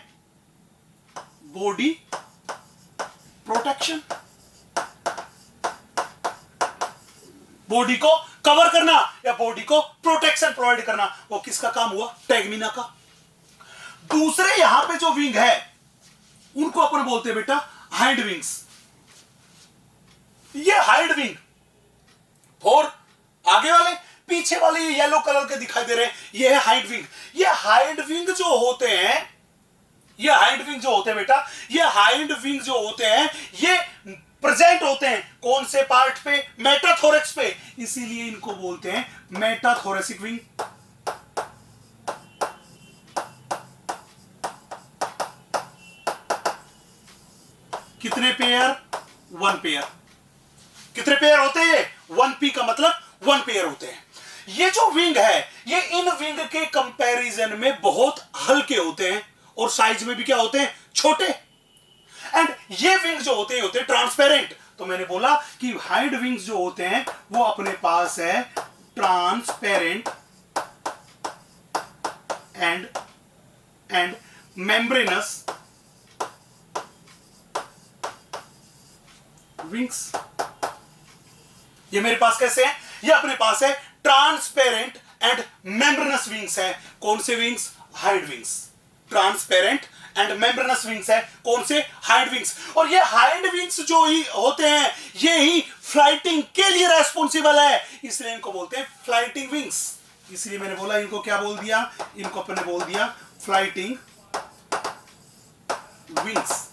बॉडी प्रोटेक्शन, बॉडी को कवर करना या बॉडी को प्रोटेक्शन प्रोवाइड करना। वो किसका काम हुआ, टैगमीना का। दूसरे यहां पे जो विंग है उनको अपन बोलते हैं बेटा हाइंड विंग्स। ये हाइंड विंग, और आगे वाले, पीछे वाले ये येलो कलर के दिखाई दे रहे हैं, ये है हाइंड विंग। ये हाइंड विंग जो होते हैं, ये हाइंड विंग जो होते हैं बेटा, ये हाइंड विंग जो होते हैं, ये प्रेजेंट होते हैं कौन से पार्ट पे, मेटाथोरेक्स पे, इसीलिए इनको बोलते हैं मेटाथोरेसिक विंग। कितने पेयर, 1 पेयर। कितने पेयर होते हैं, 1p का मतलब 1 पेयर होते हैं। ये जो विंग है, ये इन विंग के कंपैरिजन में बहुत हल्के होते हैं और साइज में भी क्या होते हैं, छोटे। एंड ये विंग जो होते हैं ट्रांसपेरेंट। तो मैंने बोला कि हाइंड विंग्स जो होते हैं वो अपने पास है ट्रांसपेरेंट एंड मेम्ब्रेनस विंग्स। ये मेरे पास कैसे है, ये अपने पास है ट्रांसपेरेंट एंड मेम्ब्रेनस विंग्स है। कौन से wings, hind wings. Transparent and membranes wings है, कौन से, हाइंड विंग्स। और ये हाइंड विंग्स जो ही होते हैं, ये ही फ्लाइटिंग के लिए रेस्पॉन्सिबल है, इसलिए इनको बोलते हैं फ्लाइटिंग विंग्स। इसलिए मैंने बोला इनको क्या बोल दिया, इनको अपने बोल दिया फ्लाइटिंग विंग्स।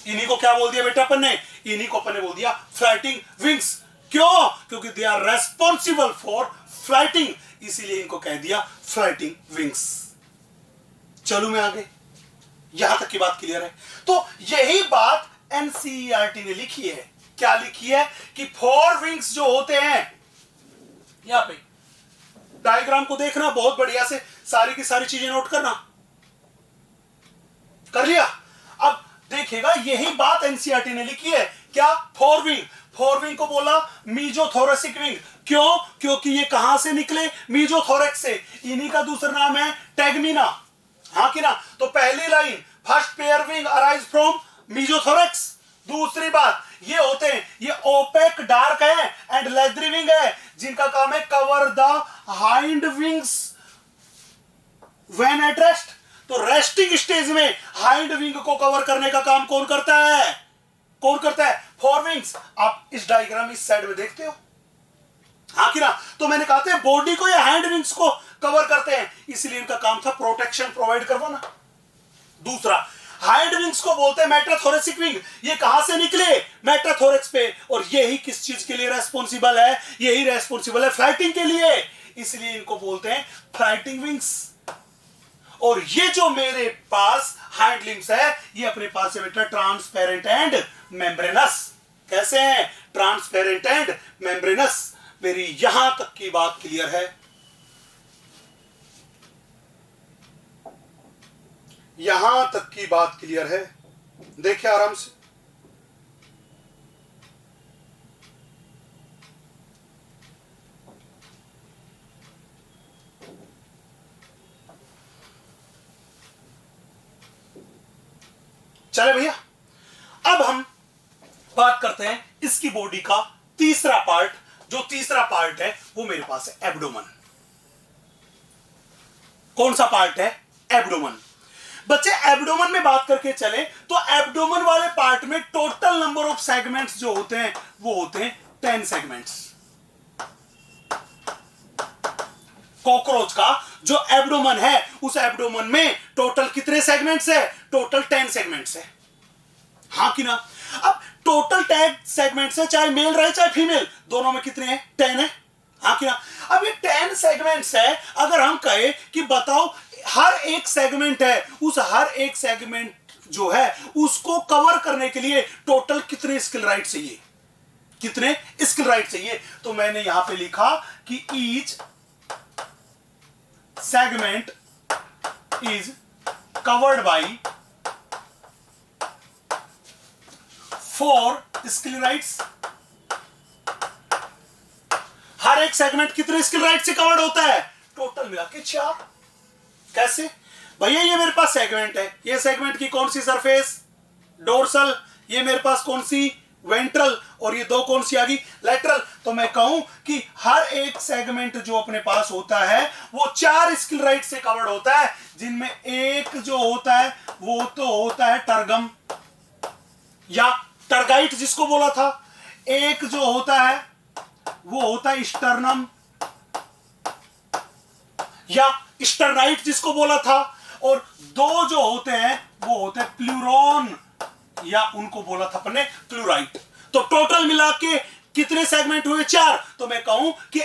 इन्हीं को क्या बोल दिया बेटा अपन ने, इन्हीं को अपन ने बोल दिया फ्लाइटिंग विंग्स। क्यों, क्योंकि they are responsible for flighting, इसीलिए इनको कह दिया फ्लाइटिंग विंग्स। चलू मैं आगे, यहां तक की बात क्लियर है। तो यही बात एनसीईआरटी ने लिखी है। क्या लिखी है कि 4 विंग्स जो होते हैं, यहां पे डायग्राम को देखना बहुत बढ़िया से, सारी की सारी चीजें नोट करना। कर लिया, अब देखिएगा यही बात एनसीईआरटी ने लिखी है। क्या, 4 विंग। 4 विंग को बोला मीजोथोरेसिक विंग। क्यों, क्योंकि ये कहां से निकले, मीजोथोरेक्स से। इन्हीं का दूसरा नाम है टैगमीना, हाँ कि ना। तो पहली line, first pair wing arise from mesothorax. दूसरी बात, ये होते हैं, ये ओपेक, डार्क है एंड लेदरी विंग है, जिनका काम है cover the hind wings when at rest. तो रेस्टिंग स्टेज में हाइंड विंग को कवर करने का काम कौन करता है, कौन करता है, 4 विंग्स। आप इस डायग्राम इस साइड में देखते हो, हाँ कि ना। तो मैंने कहा था बॉडी को या हैंड विंग्स को कवर करते हैं, इसलिए इनका काम था प्रोटेक्शन प्रोवाइड करवाना। दूसरा, हैंड विंग्स को बोलते हैं मेटाथोरेसिक विंग। ये कहां से निकले? मेटाथोरेक्स पे। और यही किस चीज के लिए रेस्पॉन्सिबल है? यही रेस्पॉन्सिबल है फ्लाइटिंग के लिए, इसलिए इनको बोलते हैं फ्लाइटिंग विंग्स। और ये जो मेरे पास हैंड लिम्स है, ये अपने पास है बेटा ट्रांसपेरेंट एंड मेम्ब्रेनस। कैसे हैं? Transparent and membranes. मेरी यहां तक की बात क्लियर है? यहां तक की बात क्लियर है? देखिए आराम से। चले भैया, अब हम बात करते हैं इसकी बॉडी का तीसरा पार्ट। जो तीसरा पार्ट है वो मेरे पास है एब्डोमन। कौन सा पार्ट है? एब्डोमन। बच्चे एब्डोमन में बात करके चले तो एब्डोमन वाले पार्ट में टोटल नंबर ऑफ सेगमेंट्स जो होते हैं वो होते हैं 10 सेगमेंट्स। कॉकरोच का जो एब्डोमन है, उस एब्डोमन में टोटल कितने सेगमेंट्स है? टोटल 10 सेगमेंट्स है। हाँ कि ना। अब टोटल 10 सेगमेंट्स है, चाहे मेल रहे चाहे फीमेल, दोनों में कितने हैं? 10 है। हाँ कि ना। अब ये 10 सेगमेंट्स है, अगर हम कहे कि बताओ हर एक सेगमेंट है, उस हर एक सेगमेंट जो है उसको कवर करने के लिए टोटल कितने स्किल राइट चाहिए? कितने स्किल राइट चाहिए? तो मैंने यहां पे लिखा कि each segment is covered by 4 skill rights। हर एक सेगमेंट कितने स्किल राइट से कवर्ड होता है? टोटल मिला के 4। कैसे भैया? ये मेरे पास सेगमेंट है, ये सेगमेंट की कौन सी सरफेस? डोर्सल। ये मेरे पास कौन सी? वेंट्रल। और ये दो कौन सी आ गई? लेटरल। तो मैं कहूं कि हर एक सेगमेंट जो अपने पास होता है वो 4 स्किल राइट से कवर्ड होता है, जिनमें एक जो होता है वो तो होता है टर्गम या टर्गाइट जिसको बोला था, एक जो होता है वो होता है स्टर्नम या स्टर्नाइट जिसको बोला था, और दो जो होते हैं वो होते हैं प्लूरॉन या उनको बोला था अपने क्लोराइट। तो टोटल मिला के कितने सेगमेंट हुए? 4। तो मैं कहूं कि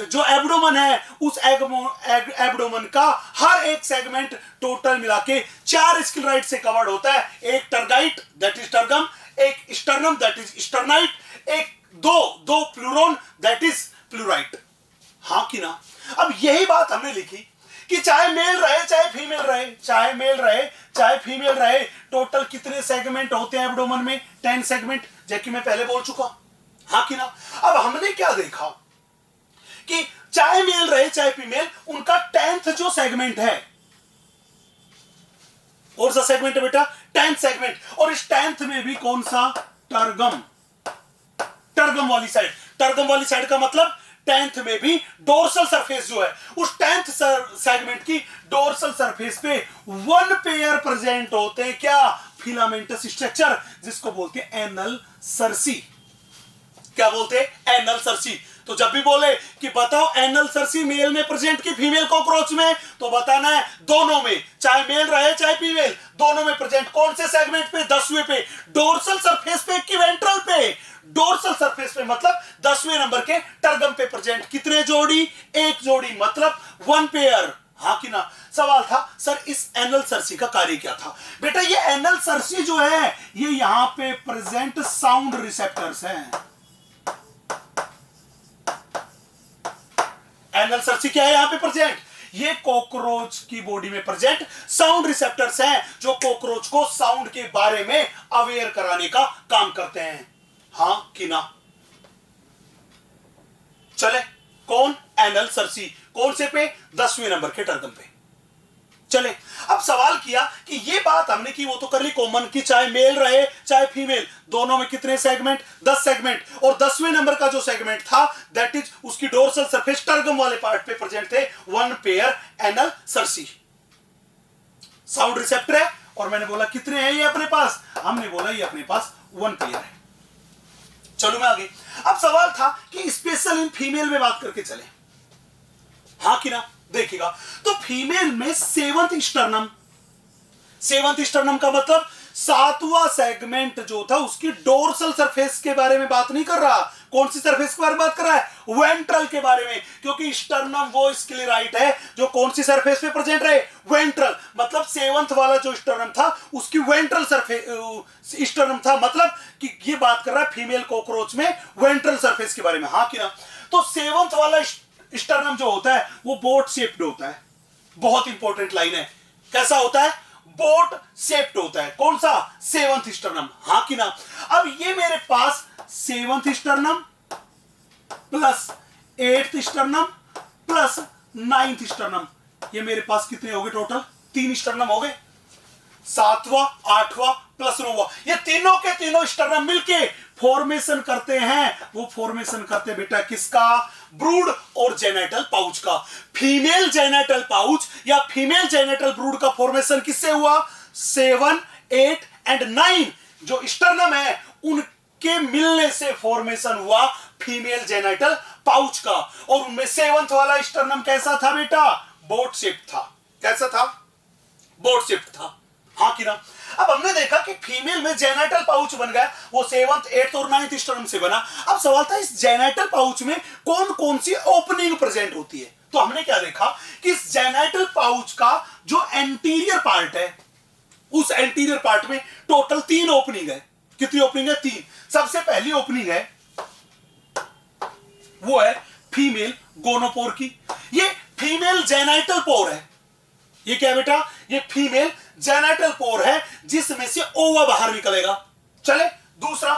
जो एब्डोमन है उस एब्डोमन का हर एक सेगमेंट टोटल मिला के 4 स्किल राइट से कवर्ड होता है। एक टर्गाइट दैट इज टर्गम, एक स्टर्नम दैट इज स्टर्नाइट, एक दो प्लूरॉन दैट इज प्लूराइट। हाँ कि ना। अब यही बात हमने लिखी कि चाहे मेल रहे चाहे फीमेल रहे, चाहे मेल रहे चाहे फीमेल रहे, टोटल कितने सेगमेंट होते हैं एब्डोमन में? 10 सेगमेंट, जबकि मैं पहले बोल चुका। हाँ कि ना। अब हमने क्या देखा कि चाहे मेल रहे चाहे फीमेल, उनका 10th जो सेगमेंट है, कौन सा सेगमेंट है बेटा? 10th segment. और इस 10th में भी कौन सा? टर्गम। टर्गम वाली साइड। टर्गम वाली साइड का मतलब 10th में भी डोर्सल सरफेस जो है, उस 10th सेगमेंट की डोर्सल सरफेस पे 1 पेयर प्रेजेंट होते हैं। क्या? फिलामेंटस स्ट्रक्चर, जिसको बोलते हैं एनल सर्सी। क्या बोलते हैं? Anal Cersei. तो जब भी बोले कि बताओ एनल सर्सी मेल में प्रेजेंट की फीमेल कॉकरोच में, तो बताना है दोनों में, चाहे मेल रहे चाहे फीमेल, दोनों में प्रेजेंट। कौन से सेगमेंट पे? 10वें पे। डोर्सल सरफेस पे कि वेंट्रल पे? डोर्सल सरफेस पे, मतलब 10वें नंबर के टर्गम पे प्रेजेंट। कितने जोड़ी? एक जोड़ी, मतलब 1 पेयर। हाँ कि ना। सवाल था सर इस एनल सर्सी का कार्य क्या था? बेटा ये एनल सर्सी जो है ये यहां पे प्रेजेंट साउंड रिसेप्टर्स हैं। एनल सर्सी क्या है यहां पे प्रेजेंट? ये कॉकरोच की बॉडी में प्रेजेंट साउंड रिसेप्टर्स हैं, जो कॉकरोच को साउंड के बारे में अवेयर कराने का काम करते हैं। हाँ कि ना। चले, कौन? Anal Cersei. कौन से पे? 10वें नंबर के टर्गम पे। चले, अब सवाल किया कि ये बात हमने की, वो तो कर ली कॉमन की, चाहे मेल रहे चाहे फीमेल, दोनों में कितने सेगमेंट? 10 सेगमेंट। और 10वें नंबर का जो सेगमेंट था दैट इज उसकी डोर्सल सरफेस टर्गम वाले पार्ट पे प्रेजेंट थे 1 pair anal Cersei. Sound receptor है, और मैंने बोला कितने हैं ये अपने पास? हमने बोला ये अपने पास 1 पेयर है। चलो मैं आगे। अब सवाल था कि स्पेशल इन फीमेल में बात करके चले, हाँ कि ना? देखिएगा, तो फीमेल में सेवंथ स्टर्नम, सेवंथ स्टर्नम का मतलब सातवां सेगमेंट जो था उसकी डोर्सल सरफेस के बारे में बात नहीं कर रहा। कौन सी सरफेस के बारे में बात कर रहा है? वेंट्रल के बारे में, क्योंकि स्टर्नम वो स्क्लेराइट है जो कौन सी सरफेस पे प्रेजेंट रहे? वेंट्रल। मतलब सेवंथ वाला जो स्टर्नम था उसकी वेंट्रल सरफेस स्टर्नम था, मतलब कि ये बात कर रहा है फीमेल कॉकरोच में वेंट्रल सरफेस के बारे में, हाँ कि ना? तो सेवंथ वाला स्टर्नम जो होता है वो बोट शेप्ड होता है। बहुत इंपॉर्टेंट लाइन है, कैसा होता है? बोट शेप्ड होता है। कौन सा? सेवंथ स्टर्नम, हाँ कि ना? अब ये मेरे पास seventh sternum plus eighth sternum plus ninth sternum, ये मेरे पास कितने हो गए टोटल? 3 स्टर्नम हो गए। सातवां, आठवां प्लस नौवां, ये तीनों के तीनों स्टर्नम मिलके फॉर्मेशन करते हैं। वो फॉर्मेशन करते बेटा किसका? ब्रूड और जेनेटल पाउच का। फीमेल जेनेटल पाउच या फीमेल जेनेटल ब्रूड का फॉर्मेशन किससे हुआ? 7, 8 एंड 9 जो स्टर्नम है उनके मिलने से फॉर्मेशन हुआ फीमेल जेनेटल पाउच का। और उनमें सेवंथ वाला स्टर्नम कैसा था बेटा? बोट शेप था। कैसा था? बोट शेप था, हाँ कि ना? अब हमने देखा कि फीमेल में जेनेटल पाउच बन गया, वो सेवंथ, एट्थ और नाइन्थ स्टर्नम से बना। अब सवाल था इस जेनेटल पाउच में कौन कौन सी ओपनिंग प्रेजेंट होती है? तो हमने क्या देखा कि इस जेनेटल पाउच का जो एंटीरियर पार्ट है उस एंटीरियर पार्ट में टोटल 3 ओपनिंग है। कितनी ओपनिंग है? 3। सबसे पहली ओपनिंग है वो है फीमेल गोनोपोर की, ये फीमेल जेनाइटल पोर है। ये क्या बेटा? ये फीमेल जेनाइटल पोर है जिसमें से ओवा बाहर निकलेगा। चले, दूसरा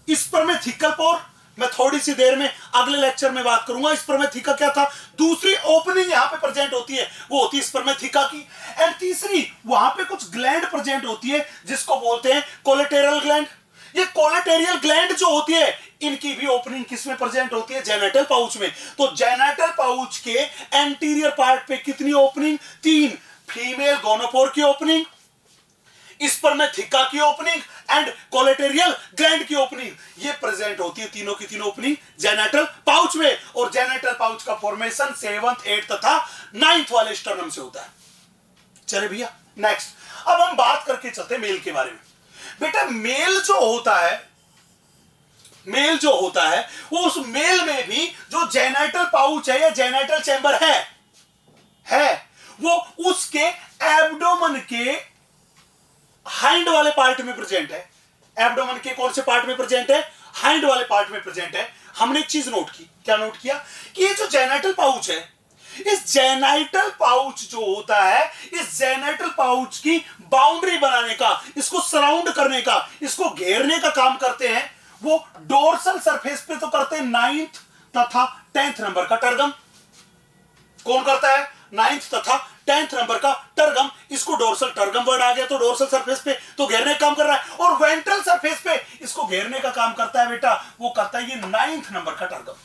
स्पर्मेथिकल पोर, मैं थोड़ी सी देर में अगले लेक्चर में बात करूंगा स्पर्मेथिका क्या था। दूसरी ओपनिंग यहां पे प्रेजेंट होती है वो होती है स्पर्मेथिका की। एंड तीसरी वहां पे कुछ ग्लैंड प्रेजेंट होती है जिसको बोलते हैं कोलेटेरल ग्लैंड। ये कोलेटेरियल ग्लैंड जो होती है इनकी भी ओपनिंग किसमें प्रेजेंट होती है? जेनेटल पाउच में। तो जेनेटल पाउच के एंटीरियर पार्ट पे कितनी ओपनिंग? 3। फीमेल गोनोपोर की ओपनिंग, स्पर्मेथिका की ओपनिंग एंड कोलेटेरियल ग्लैंड की ओपनिंग, ये प्रेजेंट होती है तीनों की तीनों ओपनिंग जेनेटल पाउच में। और जेनेटल पाउच का फॉर्मेशन 7th, 8th तथा 9th वाले स्टर्नम से होता है। चले भैया, नेक्स्ट अब हम बात करके चलते हैं मेल के बारे में। बेटा मेल जो होता है, मेल जो होता है वो उस मेल में भी जो जेनेटल पाउच है या जेनेटल चैम्बर है वो उसके एब्डोमेन के हाइंड वाले पार्ट में प्रेजेंट है। एब्डोमेन के कौन से पार्ट में प्रेजेंट है? हाइंड वाले पार्ट में प्रेजेंट है। हमने एक चीज नोट की, क्या नोट किया? कि ये जो जेनेटल पाउच है, इस जेनाइटल पाउच जो होता है, इस जेनाइटल पाउच की बाउंड्री बनाने का, इसको सराउंड करने का, इसको घेरने का काम करते हैं वो डोर्सल सरफेस पे तो करते हैं 9th तथा 10th नंबर का टर्गम। कौन करता है? 9th तथा 10th नंबर का टर्गम। इसको डोर्सल टर्गम वर्ड आ गया तो डोर्सल सरफेस पे तो घेरने का काम कर रहा है। और वेंट्रल सरफेस पे इसको घेरने का काम करता है बेटा, वो करता है ये 9th नंबर का टर्गम,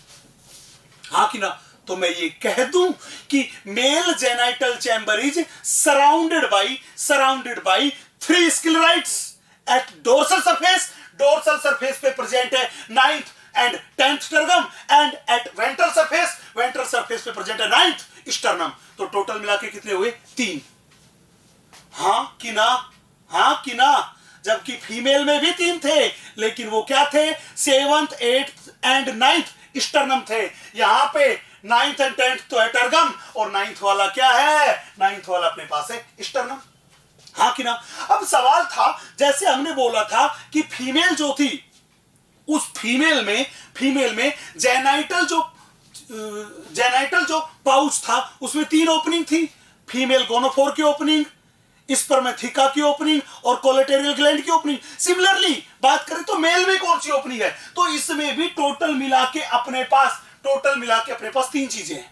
हाँ कि ना? तो मैं ये कह दूं कि male genital chamber is surrounded by 3 sclerites at dorsal surface. Dorsal surface पे प्रेजेंट है 9th and 10th tergum and at ventral surface पे प्रेजेंट है 9th स्टर्नम। तो टोटल मिला के कितने हुए? 3, हाँ कि ना? हाँ कि ना? जबकि फीमेल में भी 3 थे लेकिन वो क्या थे? 7th, 8th and 9th sternum थे। यहां पे 9th एंड 10th तो है टर्गम और 9th वाला क्या है? 9th वाला अपने पास है स्टर्नम, हाँ कि ना? अब सवाल था, जैसे हमने बोला था कि फीमेल जो थी उस फीमेल में जेनाइटल जो पाउच था उसमें 3 ओपनिंग थी। फीमेल गोनोफोर की ओपनिंग, स्पर्मेथिका की ओपनिंग और कोलेटेरियल ग्लैंड की ओपनिंग। सिमिलरली बात करें तो मेल में कौन सी ओपनिंग है? तो इसमें भी टोटल मिला के अपने पास 3 चीजें हैं।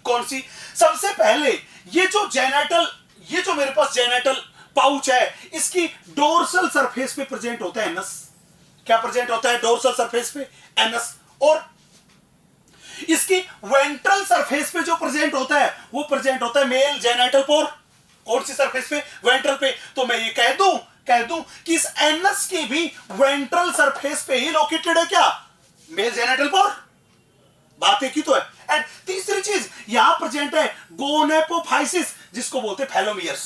कौन सी? सबसे पहले ये जो मेरे पास जेनेटल पाउच है इसकी डोर्सल सरफेस पे प्रेजेंट होता है एनस। क्या प्रेजेंट होता है डोर्सल सरफेस पे? एनस। और इसकी वेंट्रल सरफेस पे जो प्रेजेंट होता है वो प्रेजेंट होता है मेल जेनेटल पोर। कौन सी सरफेस पे? वेंट्रल पे। तो मैं ये कह दूं कि इस एनस की भी वेंट्रल सरफेस पे ही लोकेटेड है क्या? मेल जेनिटल पोर, बात एक ही तो है। एंड तीसरी चीज यहां प्रेजेंट है गोनेपोफाइसिस, जिसको बोलते हैं फैलोमियर्स।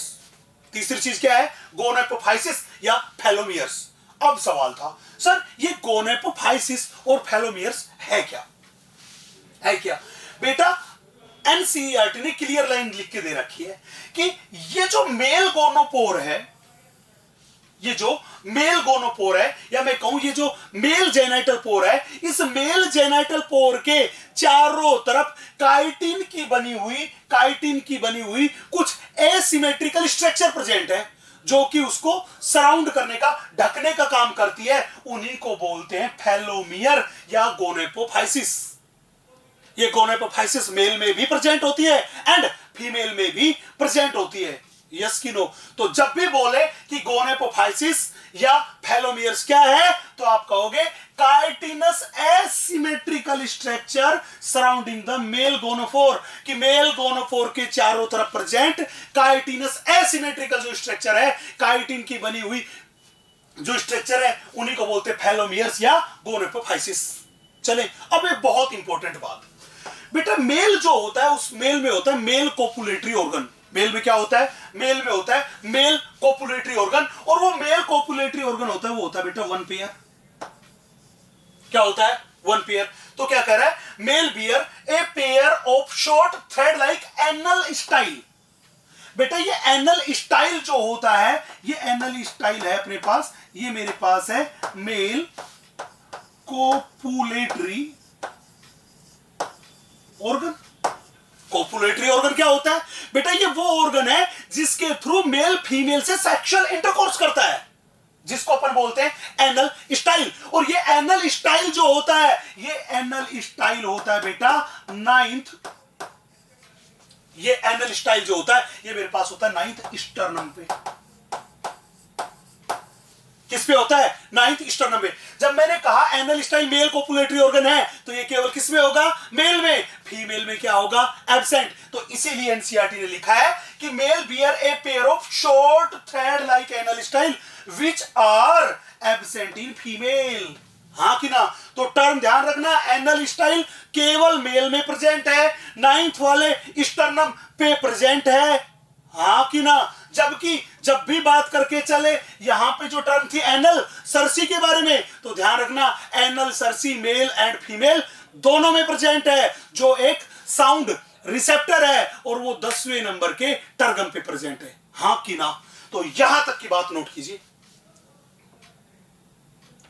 तीसरी चीज क्या है? गोनेपोफाइसिस या फैलोमियर्स। अब सवाल था सर ये गोनेपोफाइसिस और फैलोमियर्स है क्या? है क्या बेटा? एनसीईआरटी ने क्लियर लाइन लिख के दे रखी है कि ये जो मेल गोनोपोर है, ये जो मेल गोनोपोर है, या मैं कहूं ये जो मेल जेनाइटल पोर है, इस मेल जेनाइटल पोर के चारों तरफ काइटिन की बनी हुई कुछ एसिमेट्रिकल स्ट्रक्चर प्रेजेंट है, जो कि उसको सराउंड करने का, ढकने का काम करती है। उन्हीं को बोलते हैं फैलोमियर या गोनेपोफाइसिस। ये गोनेपोफाइसिस मेल में भी प्रेजेंट होती है एंड फीमेल में भी प्रेजेंट होती है। यस की नो? तो जब भी बोले कि गोनेपोफाइसिस या फैलोमियर्स क्या है, तो आप कहोगे chitinous asymmetrical structure surrounding the male gonophore, कि मेल गोनोफोर के चारों तरफ प्रेजेंट काइटिनस एसिमेट्रिकल जो स्ट्रक्चर है, काइटिन की बनी हुई जो स्ट्रक्चर है, उन्हीं को बोलते हैं फैलोमियर्स या गोनेपोफाइसिस। चले अब एक बहुत इंपॉर्टेंट बात बेटा, मेल जो होता है उस मेल में होता है मेल कोपुलेटरी ऑर्गन। मेल में क्या होता है? मेल में होता है मेल कोपुलेटरी ऑर्गन, और वो मेल कोपुलेटरी ऑर्गन होता है, वो होता है बेटा वन पेयर। क्या होता है? One pair. तो क्या कह रहा है? Male bear a pair of short thread like anal style. बेटा ये एनल स्टाइल जो होता है, ये एनल स्टाइल है अपने पास, ये मेरे पास है male copulatory organ. Copulatory organ क्या होता है बेटा? ये वो ऑर्गन है जिसके थ्रू मेल फीमेल से सेक्सुअल इंटरकोर्स करता है, जिसको अपन बोलते हैं एनल स्टाइल। और ये एनल स्टाइल जो होता है, ये एनल स्टाइल होता है बेटा नाइन्थ, ये एनल स्टाइल जो होता है ये मेरे पास होता है नाइन्थ स्टर्नम पे। किस पे होता है? नाइन्थ स्टर्नम पे। जब मैंने कहा anal style male copulatory organ है, तो ये केवल किस में होगा? मेल में। फीमेल में क्या होगा? एब्सेंट। तो इसीलिए एनसीईआरटी ने लिखा है कि male bear a pair of short thread like anal style which are absent in female. हाँ कि ना? तो टर्म ध्यान रखना, एनल स्टाइल केवल मेल में प्रेजेंट है, नाइन्थ वाले स्टर्नम पे प्रेजेंट है। हाँ कि ना? जबकि जब भी बात करके चले यहां पे जो टर्म थी एनल सर्सी के बारे में, तो ध्यान रखना anal Cersei male and female दोनों में प्रेजेंट है, जो एक साउंड रिसेप्टर है, और वो 10वें नंबर के टर्गम पे प्रेजेंट है। हाँ कि ना? तो यहां तक की बात नोट कीजिए।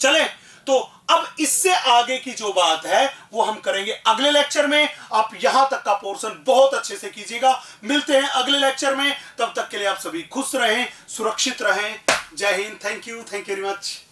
चले तो अब इससे आगे की जो बात है वो हम करेंगे अगले लेक्चर में। आप यहां तक का पोर्शन बहुत अच्छे से कीजिएगा। मिलते हैं अगले लेक्चर में, तब तक के लिए आप सभी खुश रहें, सुरक्षित रहें। जय Hind. Thank you very much.